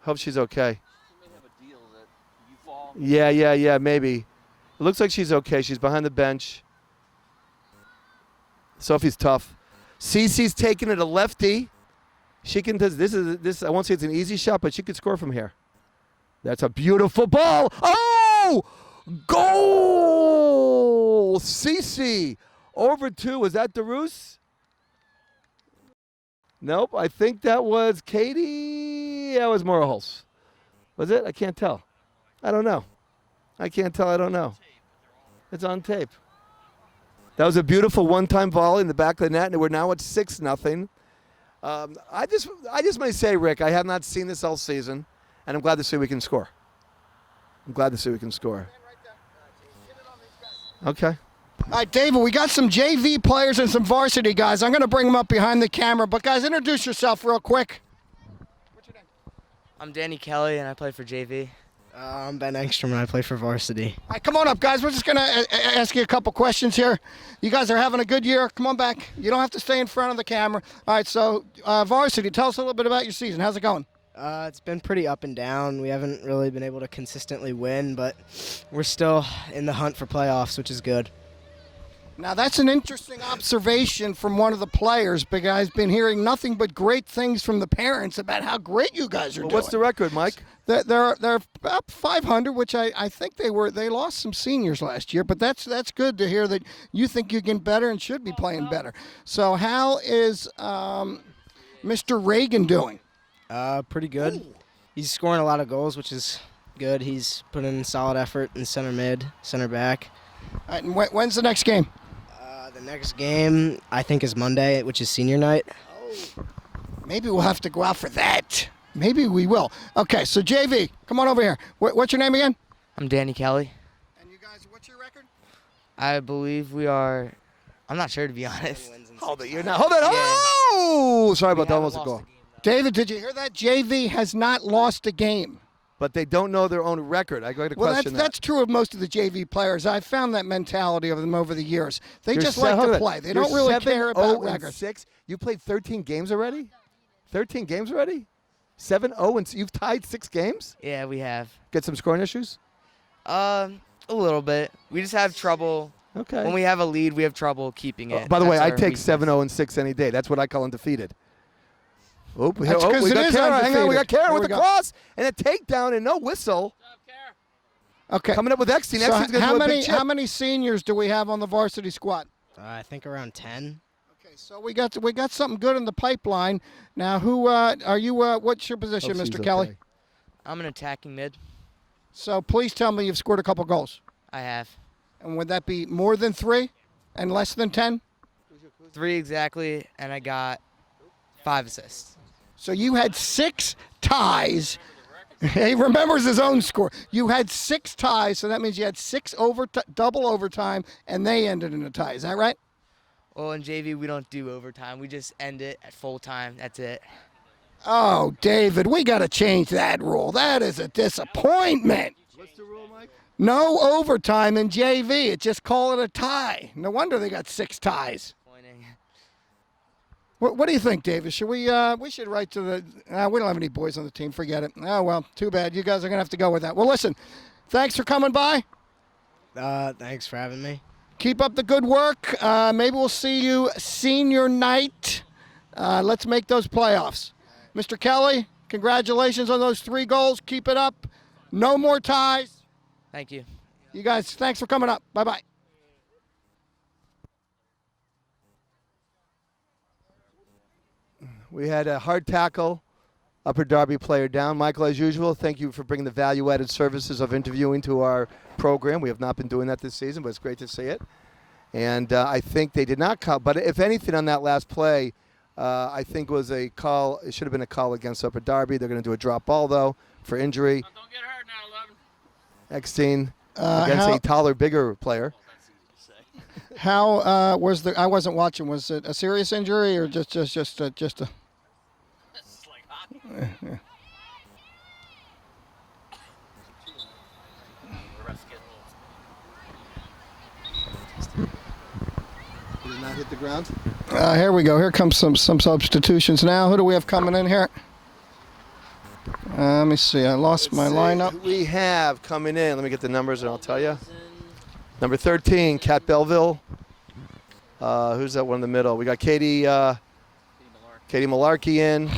Hope she's okay. She may have a deal that you fall. Yeah, maybe. It looks like she's okay. She's behind the bench. Sophie's tough. Cece's taking it a lefty. She can do this. I won't say it's an easy shot, but she could score from here. That's a beautiful ball. Oh! Goal! Cece over 2. Was that DeRoos? Nope. I think that was Katie. That was Morales. Was it? I can't tell. I don't know. I can't tell. I don't know. It's on tape. That was a beautiful one-time volley in the back of the net, and we're now at 6-0. I just may say, Rick, I have not seen this all season, and I'm glad to see we can score. Okay. All right, David, we got some JV players and some varsity guys. I'm going to bring them up behind the camera. But, guys, introduce yourself real quick. What's your name? I'm Danny Kelly, and I play for JV. I'm Ben Engstrom, and I play for varsity. All right, come on up, guys. We're just going to ask you a couple questions here. You guys are having a good year. Come on back. You don't have to stay in front of the camera. All right, so varsity, tell us a little bit about your season. How's it going? It's been pretty up and down. We haven't really been able to consistently win, but we're still in the hunt for playoffs, which is good. Now, that's an interesting observation from one of the players, but I've been hearing nothing but great things from the parents about how great you guys are doing. What's the record, Mike? They're about 500, which I think they lost some seniors last year, but that's good to hear that you think you can better and should be playing better. So how is Mr. Reagan doing? Pretty good. He's scoring a lot of goals, which is good. He's putting in solid effort in center mid, center back. All right, and when's the next game? The next game, I think, is Monday, which is senior night. Maybe we'll have to go out for that. Maybe we will. Okay, so JV, come on over here. What's your name again? I'm Danny Kelly. And you guys, what's your record? I believe we are. I'm not sure, to be honest. Hold it. You're not. Hold it. Oh! Sorry about that. Almost a goal. David, did you hear that? JV has not lost a game. But they don't know their own record. I got to question that. That's true of most of the JV players. I've found that mentality of them over the years. They just like to play. They don't really care about records. 7-0-6. You played 13 games already? 13 games already? 7-0 and you've tied 6 games? Yeah, we have. Get some scoring issues? A little bit. We just have trouble. Okay. When we have a lead, we have trouble keeping it. By the way, That's I our take weakness. 7-0-6 any day. That's what I call undefeated. We got Kara. Hang on, we got Kara with the cross and a takedown and no whistle. Okay. Coming up with Exty. So Exty's going to do a big chip. how many seniors do we have on the varsity squad? I think around 10. Okay, so we got something good in the pipeline. Now, who are you? What's your position, Hope Mr. she's Kelly? okay. I'm an attacking mid. So please tell me you've scored a couple goals. I have. And would that be more than 3 and less than 10? 3 exactly, and I got 5 assists. So you had 6 ties. He remembers his own score. You had 6 ties, so that means you had 6 double overtime, and they ended in a tie. Is that right? Well, in JV, we don't do overtime. We just end it at full time. That's it. Oh, David, we got to change that rule. That is a disappointment. What's the rule, Mike? No overtime in JV. Just call it a tie. No wonder they got 6 ties. Pointing. What do you think, David? Should we should write to the we don't have any boys on the team. Forget it. Oh, well, too bad. You guys are going to have to go with that. Well, listen, thanks for coming by. Thanks for having me. Keep up the good work. Maybe we'll see you senior night. Let's make those playoffs. Mr. Kelly, congratulations on those 3 goals. Keep it up. No more ties. Thank you. You guys, thanks for coming up. Bye-bye. We had a hard tackle, Upper Darby player down. Michael, as usual, thank you for bringing the value-added services of interviewing to our program. We have not been doing that this season, but it's great to see it. And I think they did not call. But if anything on that last play, I think was a call. It should have been a call against Upper Darby. They're going to do a drop ball, though, for injury. Don't get hurt now, 11. Next scene against a taller, bigger player. How was the? I wasn't watching. Was it a serious injury or just a? This is like hockey. Yeah. Did it not hit the ground? Here we go. Here comes some substitutions now. Who do we have coming in here? Let me see. I lost my lineup. We have coming in. Let me get the numbers and I'll tell you. Number 13, Kat Belleville. Who's that one in the middle? We got Katie Malarkey in.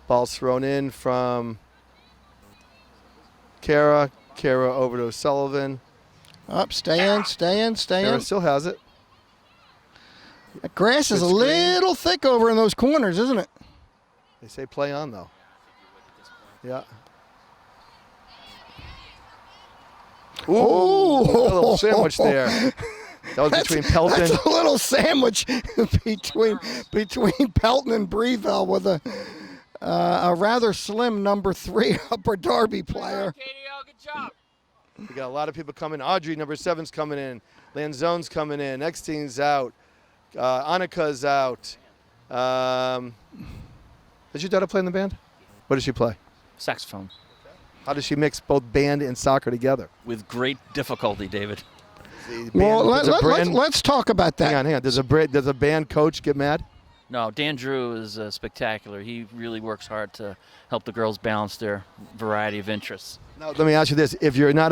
Ball's thrown in from Kara. Kara over to Sullivan. Up, stay in. Kara still has it. That grass is a little thick over in those corners, isn't it? They say play on, though. Yeah. Ooh, a little sandwich there. That was between Pelton. That's a little sandwich between Pelton and Breville with a rather slim number 3 Upper Darby player. Good job. We got a lot of people coming. Audrey, number 7's coming in. Lanzone's coming in. Eckstein's out. Annika's out. Does your daughter play in the band? What does she play? Saxophone. How does she mix both band and soccer together? With great difficulty, David. Well, let's talk about that. Hang on. Does a band coach get mad? No, Dan Drew is spectacular. He really works hard to help the girls balance their variety of interests. Now, let me ask you this. If you're not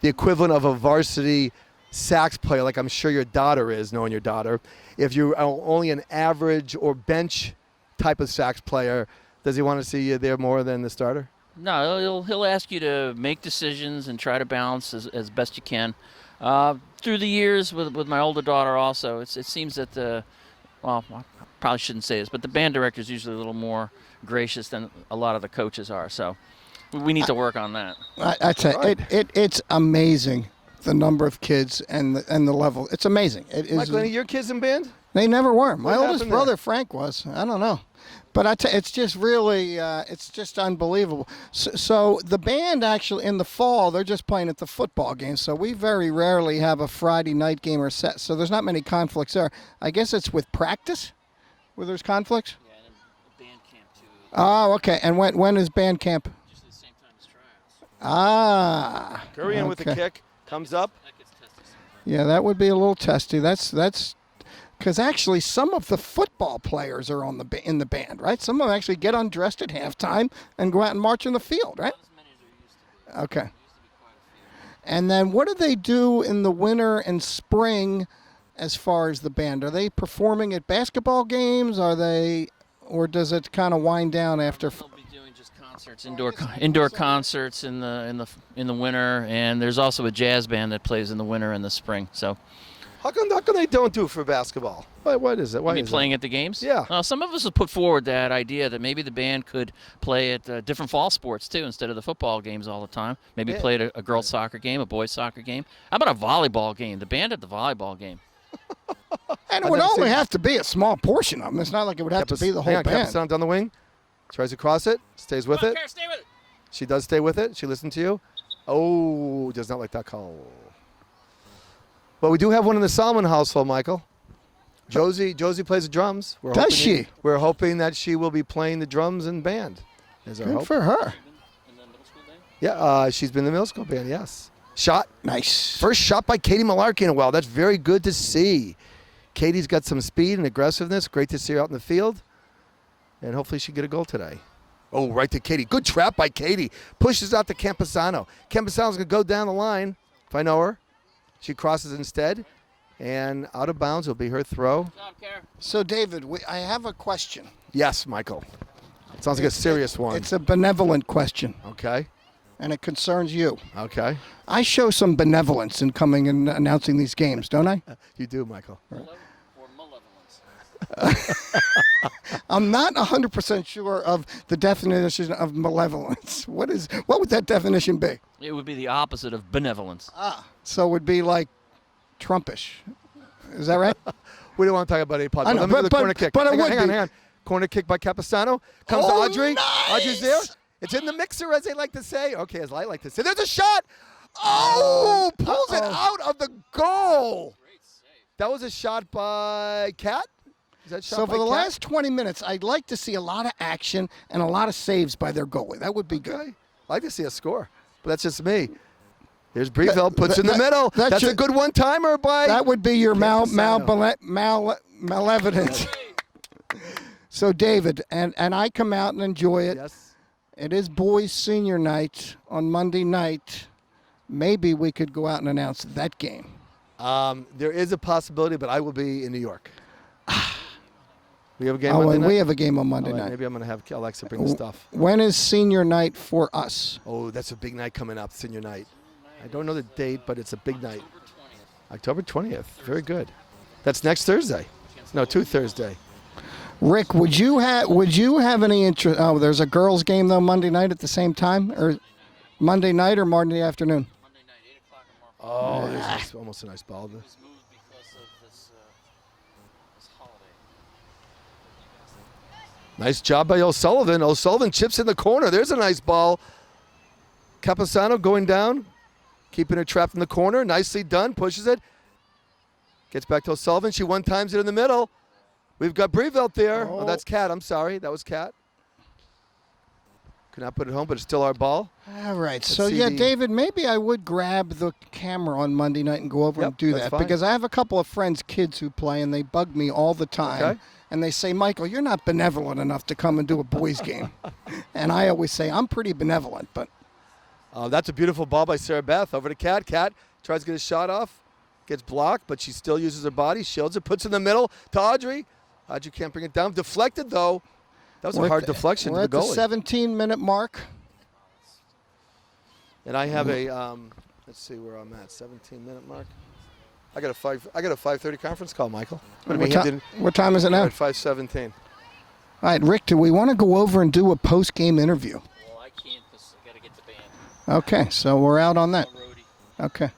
the equivalent of a varsity sax player, like I'm sure your daughter is, knowing your daughter, if you're only an average or bench type of sax player, does he want to see you there more than the starter? No, he'll ask you to make decisions and try to balance as best you can. Through the years with my older daughter also, it seems that I probably shouldn't say this, but the band director is usually a little more gracious than a lot of the coaches are. So we need to work on that. I tell you, it's amazing the number of kids and the level. It's amazing. It is. Michael, any of your kids in band? They never were. My What oldest happened brother there? Frank was. I don't know, but it's just really it's just unbelievable. So the band actually in the fall they're just playing at the football game. So we very rarely have a Friday night game or set. So there's not many conflicts there. I guess it's with practice where there's conflicts. Yeah, and then band camp too. Oh, okay. And when is band camp? Usually the same time as tryouts. Ah. Curry in with the kick. Comes up. That gets testy sometimes. Yeah, that would be a little testy. That's because actually some of the football players are in the band, right? Some of them actually get undressed at halftime and go out and march in the field, right? Not as many as there used to be. Okay. There used to be quite a few. And then what do they do in the winter and spring as far as the band? Are they performing at basketball games? Or does it kind of wind down after? They'll be doing just concerts, indoor concerts in the winter, and there's also a jazz band that plays in the winter and the spring. So. How come they don't do it for basketball? What is it? Why You mean is playing it? at the games? Yeah. Some of us have put forward that idea that maybe the band could play at different fall sports too, instead of the football games all the time. Maybe play at a girls' soccer game, a boys' soccer game. How about a volleyball game? The band at the volleyball game. And it would only have to be a small portion of them. It's not like it would have to be the whole band. Down the wing. Tries to cross it. Stays with it. Stay with it. She does stay with it. She listened to you. Oh, does not like that call. But we do have one in the Solomon household, Michael. Josie plays the drums. Does she? We're hoping that she will be playing the drums in band. Is our Good hope. for her. In the middle school day? Yeah, she's been in the middle school band, yes. Shot. Nice. First shot by Katie Malarkey in a while. That's very good to see. Katie's got some speed and aggressiveness. Great to see her out in the field. And hopefully she can get a goal today. Oh, right to Katie. Good trap by Katie. Pushes out to Camposano. Camposano's going to go down the line, if I know her. She crosses instead. And out of bounds will be her throw. So, David, I have a question. Yes, Michael. It sounds like a serious one. It's a benevolent question. Okay. And it concerns you. Okay. I show some benevolence in coming and announcing these games, don't I? You do, Michael. I'm not 100% sure of the definition of malevolence. What would that definition be? It would be the opposite of benevolence. So it would be like Trumpish. Is that right? We don't want to talk about any pod. I know, Let me do the corner kick. but it hang would on, be. hang on. Corner kick by Camposano. Comes to Audrey. Nice! Audrey's there. It's in the mixer, as they like to say. Okay, as I like to say. There's a shot. Oh! Pulls it out of the goal. That was a shot by Kat? Is that shot So by for the Kat? last 20 minutes, I'd like to see a lot of action and a lot of saves by their goalie. That would be good. Okay. I'd like to see a score, but that's just me. Here's Breville, puts in the middle. That's a good one-timer by... That would be your malevolence. So, David, and I come out and enjoy it. Yes. It is boys' senior night on Monday night. Maybe we could go out and announce that game. There is a possibility, but I will be in New York. We have a game Monday night? We have a game on Monday night. Maybe I'm going to have Alexa bring the stuff. When is senior night for us? Oh, that's a big night coming up, senior night. I don't know the date, but it's a big night. October 20th. Very good. That's next Thursday. No, 2 Thursday. Rick, would you have any interest? Oh, there's a girls' game though Monday night at the same time, or Monday night or Monday afternoon? Monday night, 8 o'clock or more. Oh, there's almost a nice ball. Moved because of this holiday. Nice job by O'Sullivan. O'Sullivan chips in the corner. There's a nice ball. Camposano going down, keeping her trapped in the corner. Nicely done. Pushes it. Gets back to O'Sullivan. She one-times it in the middle. We've got Breville there. Oh, that's Kat. I'm sorry. That was Kat. Could not put it home, but it's still our ball. All right. So, yeah, David, maybe I would grab the camera on Monday night and go over and do that. Fine. Because I have a couple of friends' kids who play, and they bug me all the time. Okay. And they say, Michael, you're not benevolent enough to come and do a boys' game. And I always say, I'm pretty benevolent. But that's a beautiful ball by Sarah Beth. Over to Kat. Kat tries to get a shot off. Gets blocked, but she still uses her body. Shields it. Puts it in the middle to Audrey. Audrey can't bring it down. Deflected, though. That was a hard deflection to the goalie. We're at the 17-minute mark. And I have a, let's see where I'm at, 17-minute mark. I got a 5:30 conference call, Michael. What time is it now? At 5:17. All right, Rick, do we want to go over and do a post-game interview? Well, I can't because I got to get the band. Okay, so we're out on that. Okay.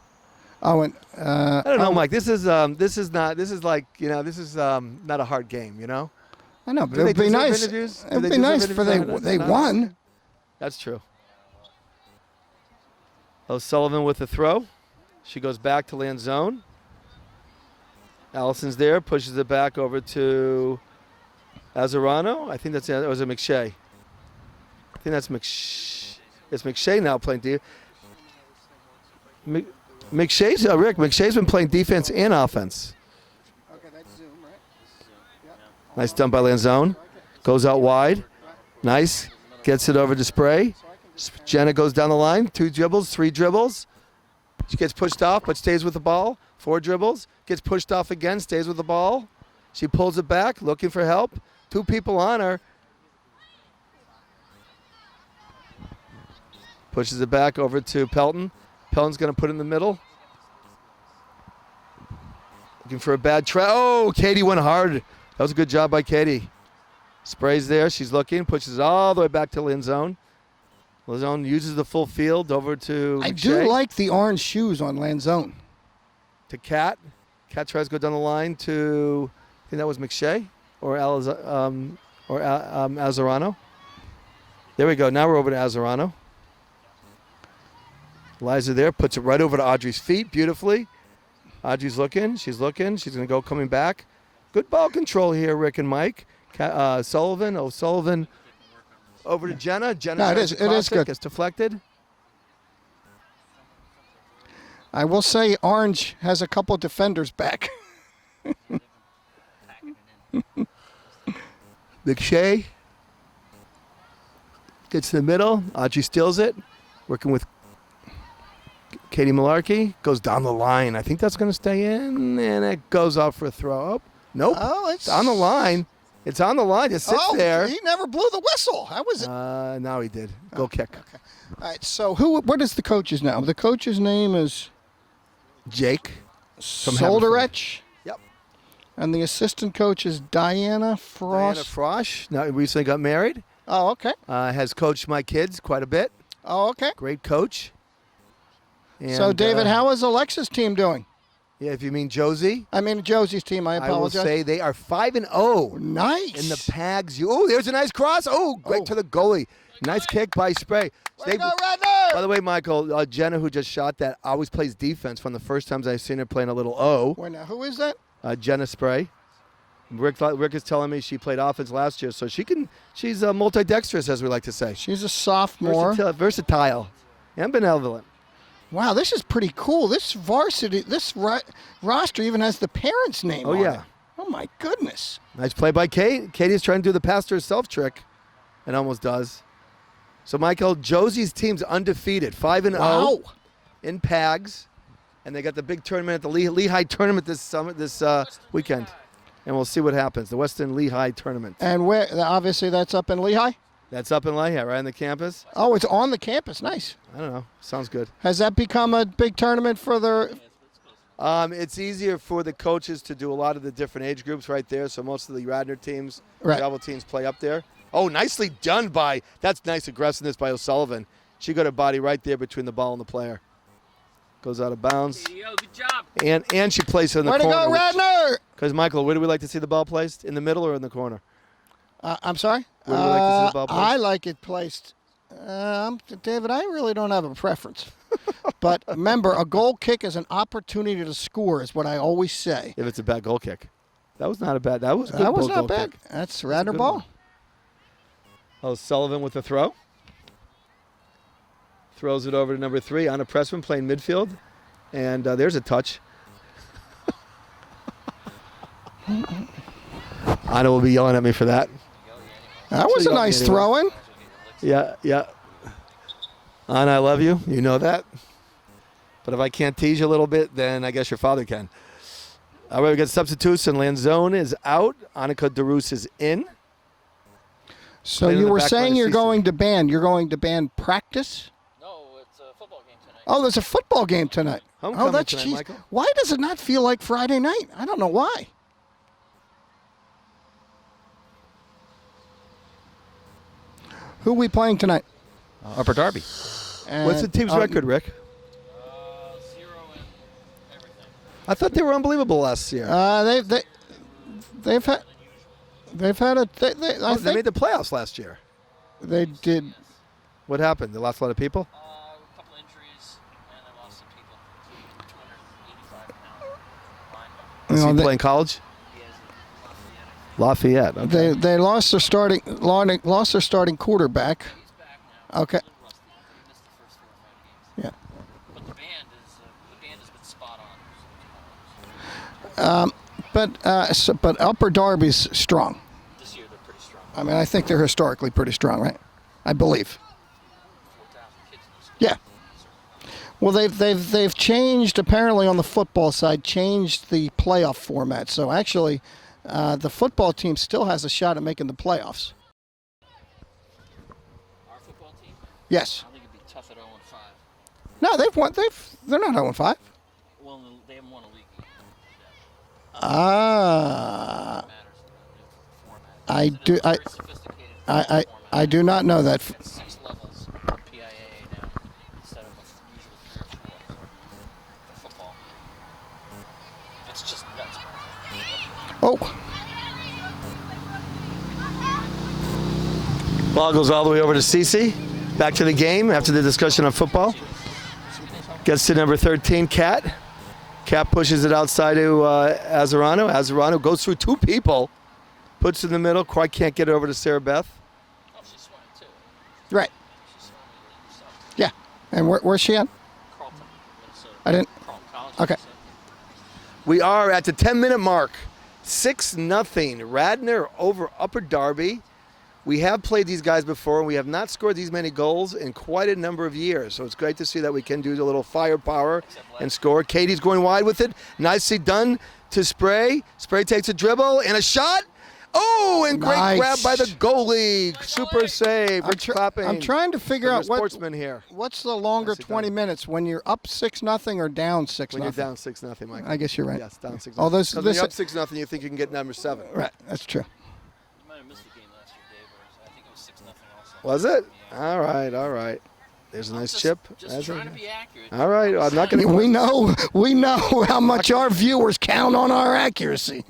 Oh, and I don't know, Mike. This is not a hard game, you know. I know, but it'd be nice. It'd be nice for they won. That's true. O'Sullivan with the throw. She goes back to land zone. Allison's there, pushes it back over to Azzarano. I think that's it. Or was it McShay? I think that's McShay. It's McShay now playing D. McShay's Rick. McShay's been playing defense and offense. Okay, that's Zoom, right? Nice done by Lanzone. Goes out wide. Nice. Gets it over to Spray. Jenna goes down the line. 2 dribbles, 3 dribbles. She gets pushed off but stays with the ball. 4 dribbles. Gets pushed off again, stays with the ball. She pulls it back, looking for help. 2 people on her. Pushes it back over to Pelton. Pelton's going to put it in the middle. Looking for a bad try. Oh, Katie went hard. That was a good job by Katie. Spray's there. She's looking. Pushes it all the way back to Lanzone. Lanzone uses the full field over to I McShay. do like the orange shoes on Lanzone. To Kat. Kat tries to go down the line to, I think that was McShay or Azzarano. There we go. Now we're over to Azzarano. Liza there, puts it right over to Audrey's feet beautifully. Audrey's looking. She's looking. She's going to go coming back. Good ball control here, Rick and Mike. O'Sullivan over to Jenna. Jenna it is good. Gets deflected. I will say Orange has a couple defenders back. McShay gets to the middle. Audrey steals it. Working with Katie Malarkey. Goes down the line. I think that's going to stay in. And it goes out for a throw. Oh, nope. Oh, it's on the line. It's on the line. It sits there. He never blew the whistle. How was it? Now he did. Goal kick. Okay. All right, so what is the coach's name? The coach's name is Jake. Solderich. Yep. And the assistant coach is Diana Frost. Diana Frosch. Now, recently got married. Oh, okay. Has coached my kids quite a bit. Oh, okay. Great coach. And, so, David, how is Alexa's team doing? Yeah, if you mean Josie. I mean Josie's team. I apologize. I will say they are 5-0. Nice. In the Pags. Oh, there's a nice cross. Oh, right to the goalie. Nice kick by Spray. Way to go, Radner! By the way, Michael, Jenna, who just shot that, always plays defense from the first times I've seen her playing a little O. Wait, now, who is that? Jenna Spray. Rick is telling me she played offense last year, so she's multi-dexterous, as we like to say. She's a sophomore. Versatile and benevolent. Wow, this is pretty cool. This varsity, roster even has the parents' name on it. Oh, my goodness. Nice play by Kate. Katie's trying to do the pass to herself trick and almost does. So, Michael, Josie's team's undefeated, 5-0 Wow. in Pags, and they got the big tournament at the Lehigh tournament this weekend, and we'll see what happens. The Western Lehigh tournament. And where? Obviously, that's up in Lehigh. That's up in Lehigh, right on the campus. Oh, it's on the campus. Nice. I don't know. Sounds good. Has that become a big tournament for the? It's easier for the coaches to do a lot of the different age groups right there. So most of the Radnor teams, travel teams, play up there. Oh, nicely done that's nice aggressiveness by O'Sullivan. She got her body right there between the ball and the player. Goes out of bounds. Good job. And she places it in the corner. Way to go, Radnor! Because, Michael, where do we like to see the ball placed? In the middle or in the corner? I'm sorry? Where do we like to see the ball placed? I like it placed. David, I really don't have a preference. But remember, a goal kick is an opportunity to score, is what I always say. If it's a bad goal kick. That was not a bad. That was a good That was goal not bad. kick. That's Radnor ball. One. Oh, Sullivan with the throw. Throws it over to number 3. Anna Pressman playing midfield. And there's a touch. Anna will be yelling at me for that. That was a nice throw-in. Yeah. Anna, I love you. You know that. But if I can't tease you a little bit, then I guess your father can. All right, we got substitutes, and Lanzone is out. Annika DeRoos is in. So you were saying you're going to ban practice? No, it's a football game tonight. Oh, there's a football game tonight. Homecoming that's tonight, geez. Michael. Why does it not feel like Friday night? I don't know why. Who are we playing tonight? Upper Darby. What's the team's record, Rick? 0 and everything. I thought they were unbelievable last year. They've had a. They made the playoffs last year. They did. What happened? They lost a lot of people? A couple injuries, and they lost some people. 285 pound lineman. Is he playing college? Lafayette. Okay. They lost their starting quarterback. He's back now. Okay. He missed the first 4 or 5 games. Yeah. But the band has been spot on. But Upper Darby's strong. This year they're pretty strong. I mean, I think they're historically pretty strong, right? I believe. 4,000 kids in the school. Yeah. Well, they've changed apparently on the football side, changed the playoff format. So actually, the football team still has a shot at making the playoffs. Our football team? Yes. I think it'd be tough at 0 and 5. No, they've won. They're not 0-5. Well, they haven't won a league game. Ah. It matters the new format. It's a very sophisticated format. I do not know that. It's 6 levels of PIAA now instead of usually 3 or 4 for football. It's just nuts. Oh. Ball goes all the way over to Cece. Back to the game after the discussion on football. Gets to number 13, Kat. Kat pushes it outside to Azarano. Azarano goes through 2 people. Puts it in the middle. Quite can't get it over to Sarah Beth. Oh, she's swimming too. Right. She's swimming. Yeah. And where's she at? Carlton, Minnesota. I didn't. Okay. We are at the 10-minute mark. 6-0 Radnor over Upper Darby. We have played these guys before, and we have not scored these many goals in quite a number of years. So it's great to see that we can do a little firepower and score. Katie's going wide with it. Nicely done to Spray. Spray takes a dribble and a shot. Oh, and great grab by the goalie. Super save. Rich clapping. I'm trying to figure out sportsman here. What's the longer 20 minutes, when you're up 6-0 or down 6-0? When you're down 6-0, Mike. I guess you're right. Yes, down 6-0. Although when you're up 6-0, you think you can get number 7. Right, that's true. You might have missed the game last year, Dave. I think it was 6-0 also. Was it? All right, all right. There's a nice chip. Just trying to be accurate. All right, I'm not going to. We know how much our viewers count on our accuracy.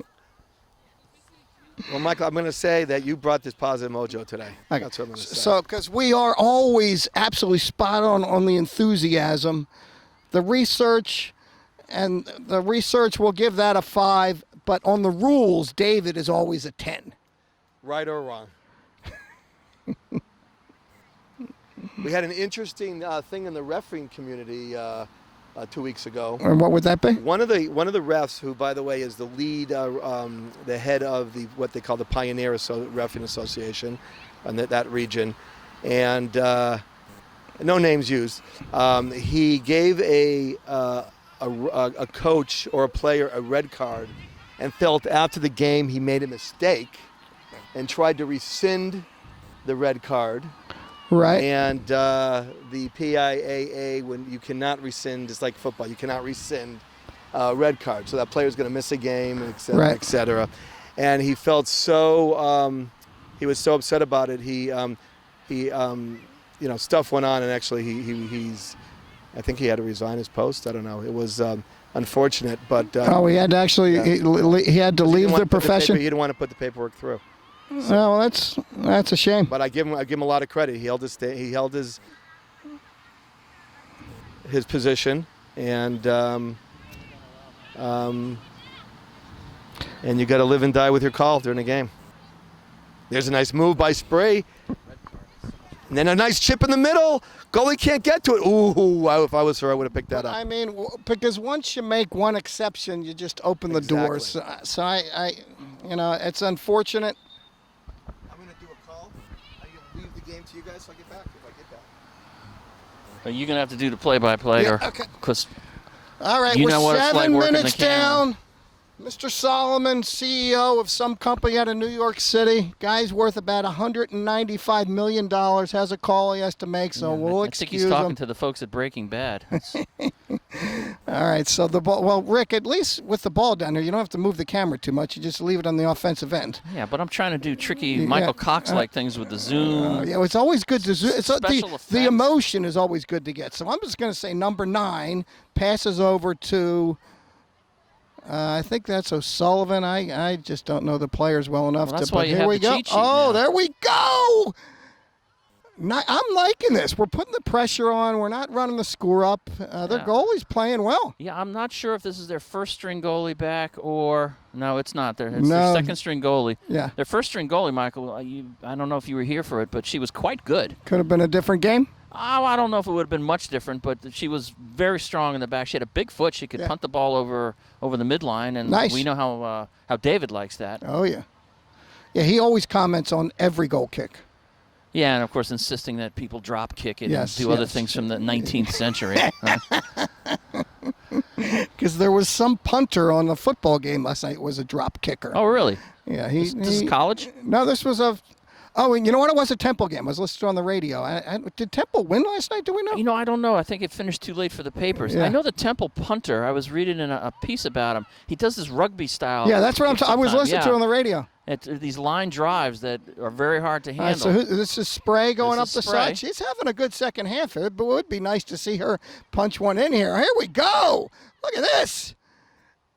Well, Michael, I'm going to say that you brought this positive mojo today. Okay. That's what I'm going to say. So, because we are always absolutely spot on the enthusiasm, the research will give that a 5, but on the rules, David is always a 10. Right or wrong? We had an interesting thing in the refereeing community 2 weeks ago. And what would that be? One of the refs, who by the way is the lead, the head of what they call the Pioneer Refereeing Association, in that region, and no names used. He gave a coach or a player a red card, and felt after the game he made a mistake, and tried to rescind the red card. Right. And the PIAA, when you cannot rescind, it's like football, you cannot rescind red card. So that player's going to miss a game, et cetera, right. et cetera. And he felt so, he was so upset about it. Stuff went on, and actually I think he had to resign his post. I don't know. It was unfortunate, but. He had to actually, he had to leave the profession? He didn't want to put the paperwork through. So, well, that's a shame. But I give him a lot of credit. He held his position, and you got to live and die with your call during the game. There's a nice move by Spray, and then a nice chip in the middle. Goalie can't get to it. Ooh! If I was her, I would have picked that up. I mean, because once you make one exception, you just open the doors. So I, it's unfortunate. Leave the game to you guys so I get back if I get back. You're going to have to do the play-by-play, because all right, you know what it's like 7 working minutes the camera. down. Mr. Solomon, CEO of some company out of New York City. Guy's worth about $195 million. Has a call he has to make, so we'll excuse him. I think he's talking to the folks at Breaking Bad. All right, so the ball. Well, Rick, at least with the ball down there, you don't have to move the camera too much. You just leave it on the offensive end. Yeah, but I'm trying to do tricky Michael Cox-like things with the zoom. Yeah, it's always good to zoom. Special The emotion is always good to get. So I'm just going to say number 9 passes over to. I think that's O'Sullivan. I just don't know the players well enough that's to. Why but you here have we the go. cheat sheet Oh, now. there we go. I'm liking this. We're putting the pressure on. We're not running the score up. Their goalie's playing well. Yeah, I'm not sure if this is their first-string goalie back or no, it's not. It's their second-string goalie. Yeah. Their first-string goalie, Michael. I don't know if you were here for it, but she was quite good. Could have been a different game. Oh, I don't know if it would have been much different, but she was very strong in the back. She had a big foot. She could punt the ball over the midline, and we know how David likes that. Oh, yeah. Yeah, he always comments on every goal kick. Yeah, and, of course, insisting that people drop kick it and do other things from the 19th century. Because there was some punter on the football game last night was a drop kicker. Oh, really? Yeah. This is college? No, this was a... Oh, and you know what? It was a Temple game. I was listening on the radio. Did Temple win last night? Do we know? I don't know. I think it finished too late for the papers. Yeah. I know the Temple punter. I was reading in a piece about him. He does this rugby style. Yeah, that's what I was listening to on the radio. It's these line drives that are very hard to handle. All right, so this is Spray going up the Spray. side. She's having a good second half. It would be nice to see her punch one in here. Here we go. Look at this.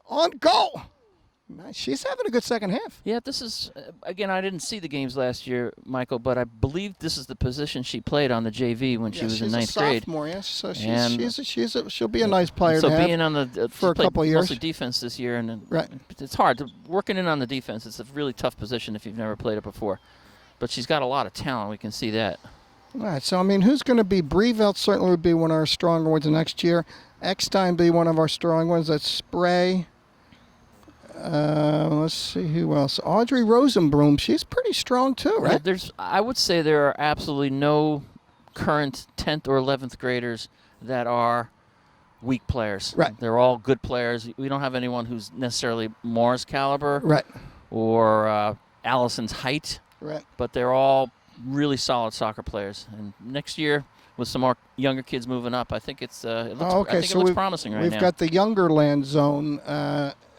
On goal. Nice. She's having a good second half. Yeah, this is, again, I didn't see the games last year, Michael, but I believe this is the position she played on the JV when she was in ninth grade. She's a sophomore, yes. So she'll be a nice player so to have being on the for a couple of years. Mostly defense this year, and right. It's hard. Working in on the defense, it's a really tough position if you've never played it before. But she's got a lot of talent. We can see that. All right, so, I mean, who's going to be? Brevelt certainly would be one of our strong ones next year. Eckstein be one of our strong ones. That's Spray. Let's see who else. Audrey Rosenbloom, she's pretty strong too, right? I would say there are absolutely no current 10th or 11th graders that are weak players. Right. They're all good players. We don't have anyone who's necessarily Moore's caliber. Right. Or Allison's height. Right. But they're all really solid soccer players. And next year, with some more younger kids moving up, I think it looks promising right now. We've got the younger land zone.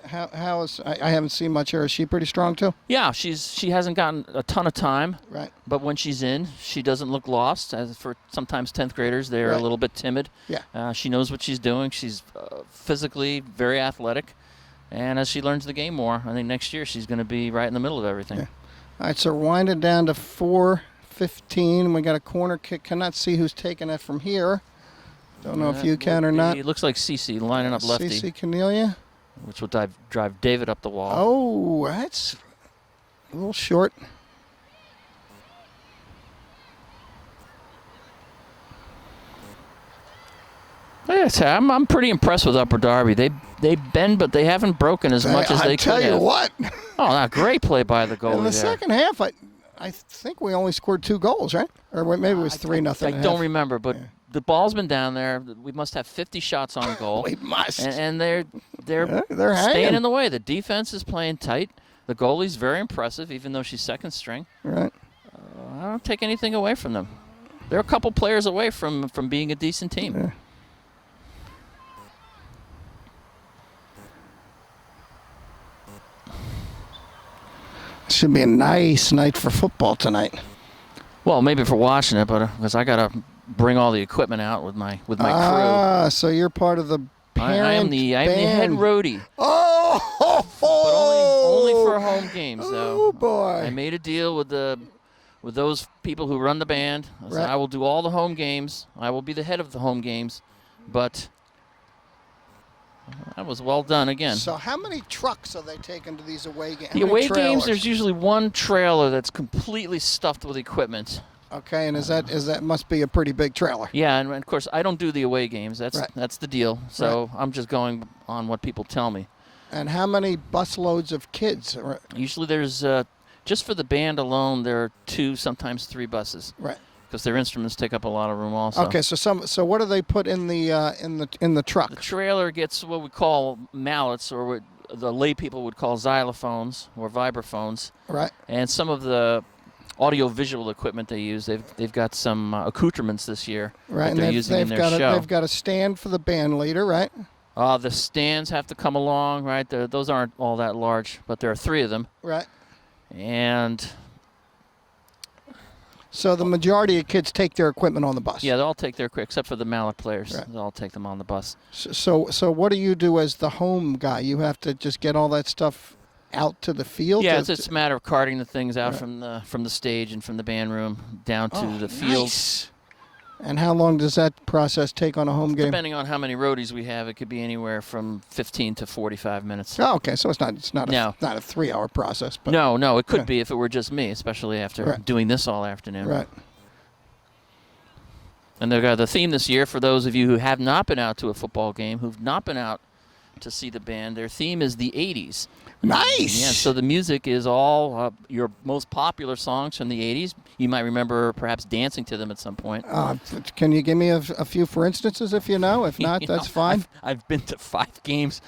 How is? I haven't seen much here. Is she pretty strong too? Yeah, she hasn't gotten a ton of time. Right. But when she's in, she doesn't look lost. As for sometimes 10th graders, they're Right. a little bit timid. Yeah. She knows what she's doing. She's physically very athletic. And as she learns the game more, I think next year she's going to be right in the middle of everything. Yeah. All right, so we're winding down to 4:15. We got a corner kick. Cannot see who's taking it from here. Don't know if you can or not. It looks like Cece lining up lefty. Cece Cornelia. Which will drive David up the wall. Oh, that's a little short. Yes, I'm pretty impressed with Upper Darby. They bend, but they haven't broken as much as they could have. I tell you what. Oh, not great play by the goalie. In the there. second half, I think we only scored 2 goals, right? Or maybe it was 3-0. I don't remember, but the ball's been down there. We must have 50 shots on goal. We must. And they're they're staying hanging in the way. The defense is playing tight. The goalie's very impressive, even though she's second string. Right. I don't take anything away from them. They're a couple players away from being a decent team. Yeah. Should be a nice night for football tonight. Well, maybe for watching it, but because I gotta bring all the equipment out with my crew. Ah, so you're part of the parent I am the head roadie. Oh, but only for home games, though. Oh boy! I made a deal with those people who run the band. I said, Right. I will do all the home games. I will be the head of the home games, but that was well done again. So how many trucks are they taking to these away games? The away games, there's usually one trailer that's completely stuffed with equipment. Okay, and is that must be a pretty big trailer? Yeah, and of course I don't do the away games. Right. That's the deal. So I'm just going on what people tell me. And how many busloads of kids? Usually there's just for the band alone there are 2, sometimes 3 buses. Right. Because their instruments take up a lot of room also. Okay, so what do they put in the truck? The trailer gets what we call mallets, or what the lay people would call xylophones or vibraphones. Right. And some of the audio-visual equipment they use, they've got some accoutrements this year Right, that and they're using in their show. They've got a stand for the band leader, right? The stands have to come along, right? Those aren't all that large, but there are 3 of them. Right. And so the majority of kids take their equipment on the bus. yeah, they all take their except for the mallet players. Right. They all take them on the bus. So what do you do as the home guy? You have to just get all that stuff out to the field? Yeah, it's a matter of carting the things out Right. from the stage and from the band room down to the field. Nice. And how long does that process take on a home game? Depending on how many roadies we have, it could be anywhere from 15 to 45 minutes. Oh, okay, so it's not No. a 3-hour process. But No, it could Yeah. be if it were just me, especially after Right. doing this all afternoon. Right. And they've got the theme this year, for those of you who have not been out to a football game, who've not been out to see the band, their theme is the 80s. Nice. Yeah, so the music is all your most popular songs from the 80s. You might remember perhaps dancing to them at some point. Can you give me a few for instances if you know? If not, You that's know, fine. I've been to 5 games,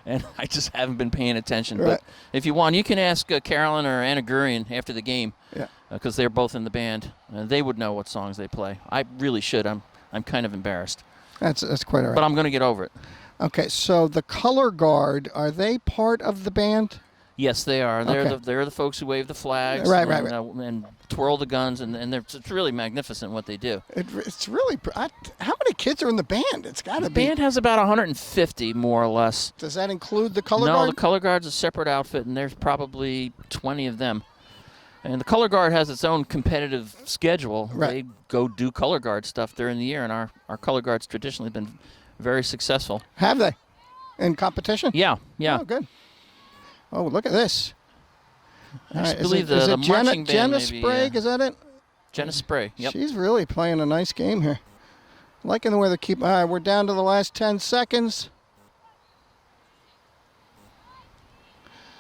and I just haven't been paying attention. Right. But if you want, you can ask Carolyn or Anna Gurian after the game, Yeah. because they're both in the band. They would know what songs they play. I really should. I'm kind of embarrassed. That's quite all right. But I'm going to get over it. Okay, so the color guard, are they part of the band? Yes, they are. Okay. They're the folks who wave the flags Right. and twirl the guns, and it's really magnificent what they do. It's really. How many kids are in the band? It's got to be. The band has about 150, more or less. Does that include the color No, guard? the color guard's a separate outfit, and there's probably 20 of them. And the color guard has its own competitive schedule. Right. They go do color guard stuff during the year, and our color guard's traditionally been very successful. Have they? In competition? Yeah. Oh, good. Oh, look at this. I All right, believe is the it marching band Jenna maybe, Sprague? Is that it? Jenna Spray. Yep. She's really playing a nice game here. Liking the way they keep. All right, we're down to the last 10 seconds.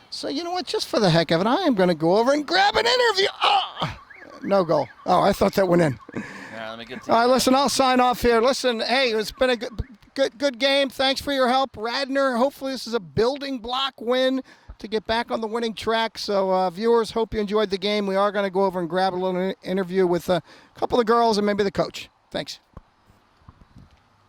So you know what? Just for the heck of it, I am going to go over and grab an interview. Oh, no goal. Oh, I thought that went in. All right, let me get All right, listen, I'll sign off here. Listen, hey, it's been a good game. Thanks for your help, Radnor. Hopefully this is a building block win to get back on the winning track. So viewers, hope you enjoyed the game. We are going to go over and grab a little interview with a couple of girls and maybe the coach. Thanks.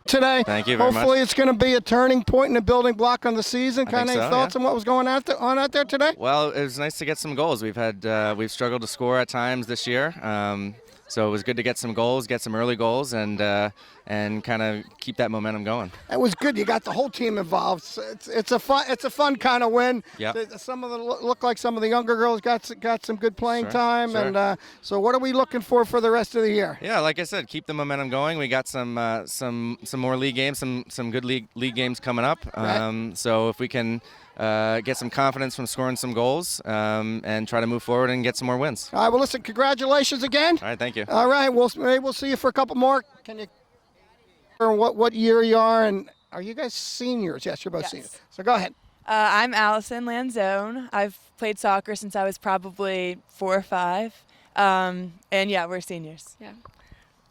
Today, thank you very hopefully much. It's going to be a turning point and a building block on the season. Kind of thoughts on what was going on out there today? Well, it was nice to get some goals. We've struggled to score at times this year. So it was good to get some goals, get some early goals, and kind of keep that momentum going. It was good. You got the whole team involved. It's a fun kind of win. Yep. Some of the look like some of the younger girls got some good playing time. Sure. And so what are we looking for the rest of the year? Yeah, like I said, keep the momentum going. We got some more league games, some good league games coming up. Right. So if we can get some confidence from scoring some goals and try to move forward and get some more wins. All right. Well, listen. Congratulations again. All right. Thank you. All right. Maybe we'll see you for a couple more. Can you? What year you are, and are you guys seniors? Yes, you're both seniors. So go ahead. I'm Allison Lanzone. I've played soccer since I was probably 4 or 5. And yeah, we're seniors. Yeah.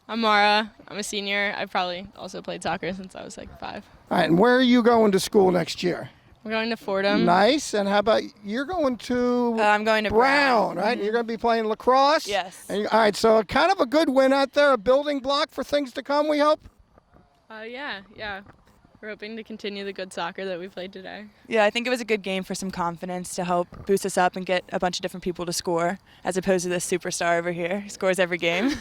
I'm Mara. I'm a senior. I've probably also played soccer since I was like 5. All right. And where are you going to school next year? We're going to Fordham. Nice. And how about you're going to? I'm going to Brown, right? Mm-hmm. You're going to be playing lacrosse. Yes. And all right. So kind of a good win out there, a building block for things to come. We hope. Yeah. We're hoping to continue the good soccer that we played today. Yeah, I think it was a good game for some confidence to help boost us up and get a bunch of different people to score, as opposed to this superstar over here who scores every game.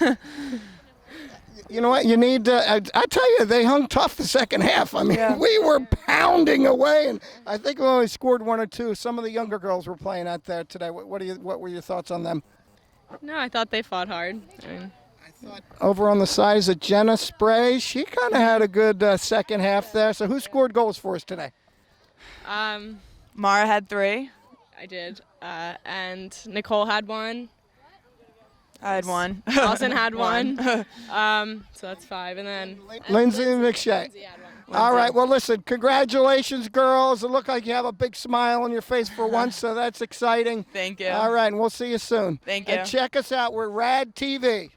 You know what? You need I tell you, they hung tough the second half. I mean, we were pounding away, and I think we only scored 1 or 2. Some of the younger girls were playing out there today. What were your thoughts on them? No, I thought they fought hard. Over on the side is a Jenna Spray. She kind of had a good second half there. So who scored goals for us today? Mara had 3. I did. And Nicole had 1. I had 1. Allison had 1. So that's 5. And then Lindsay McShay. All right. Well, listen, congratulations, girls. It looked like you have a big smile on your face for once, so that's exciting. Thank you. All right. And we'll see you soon. Thank you. And check us out. We're Rad TV.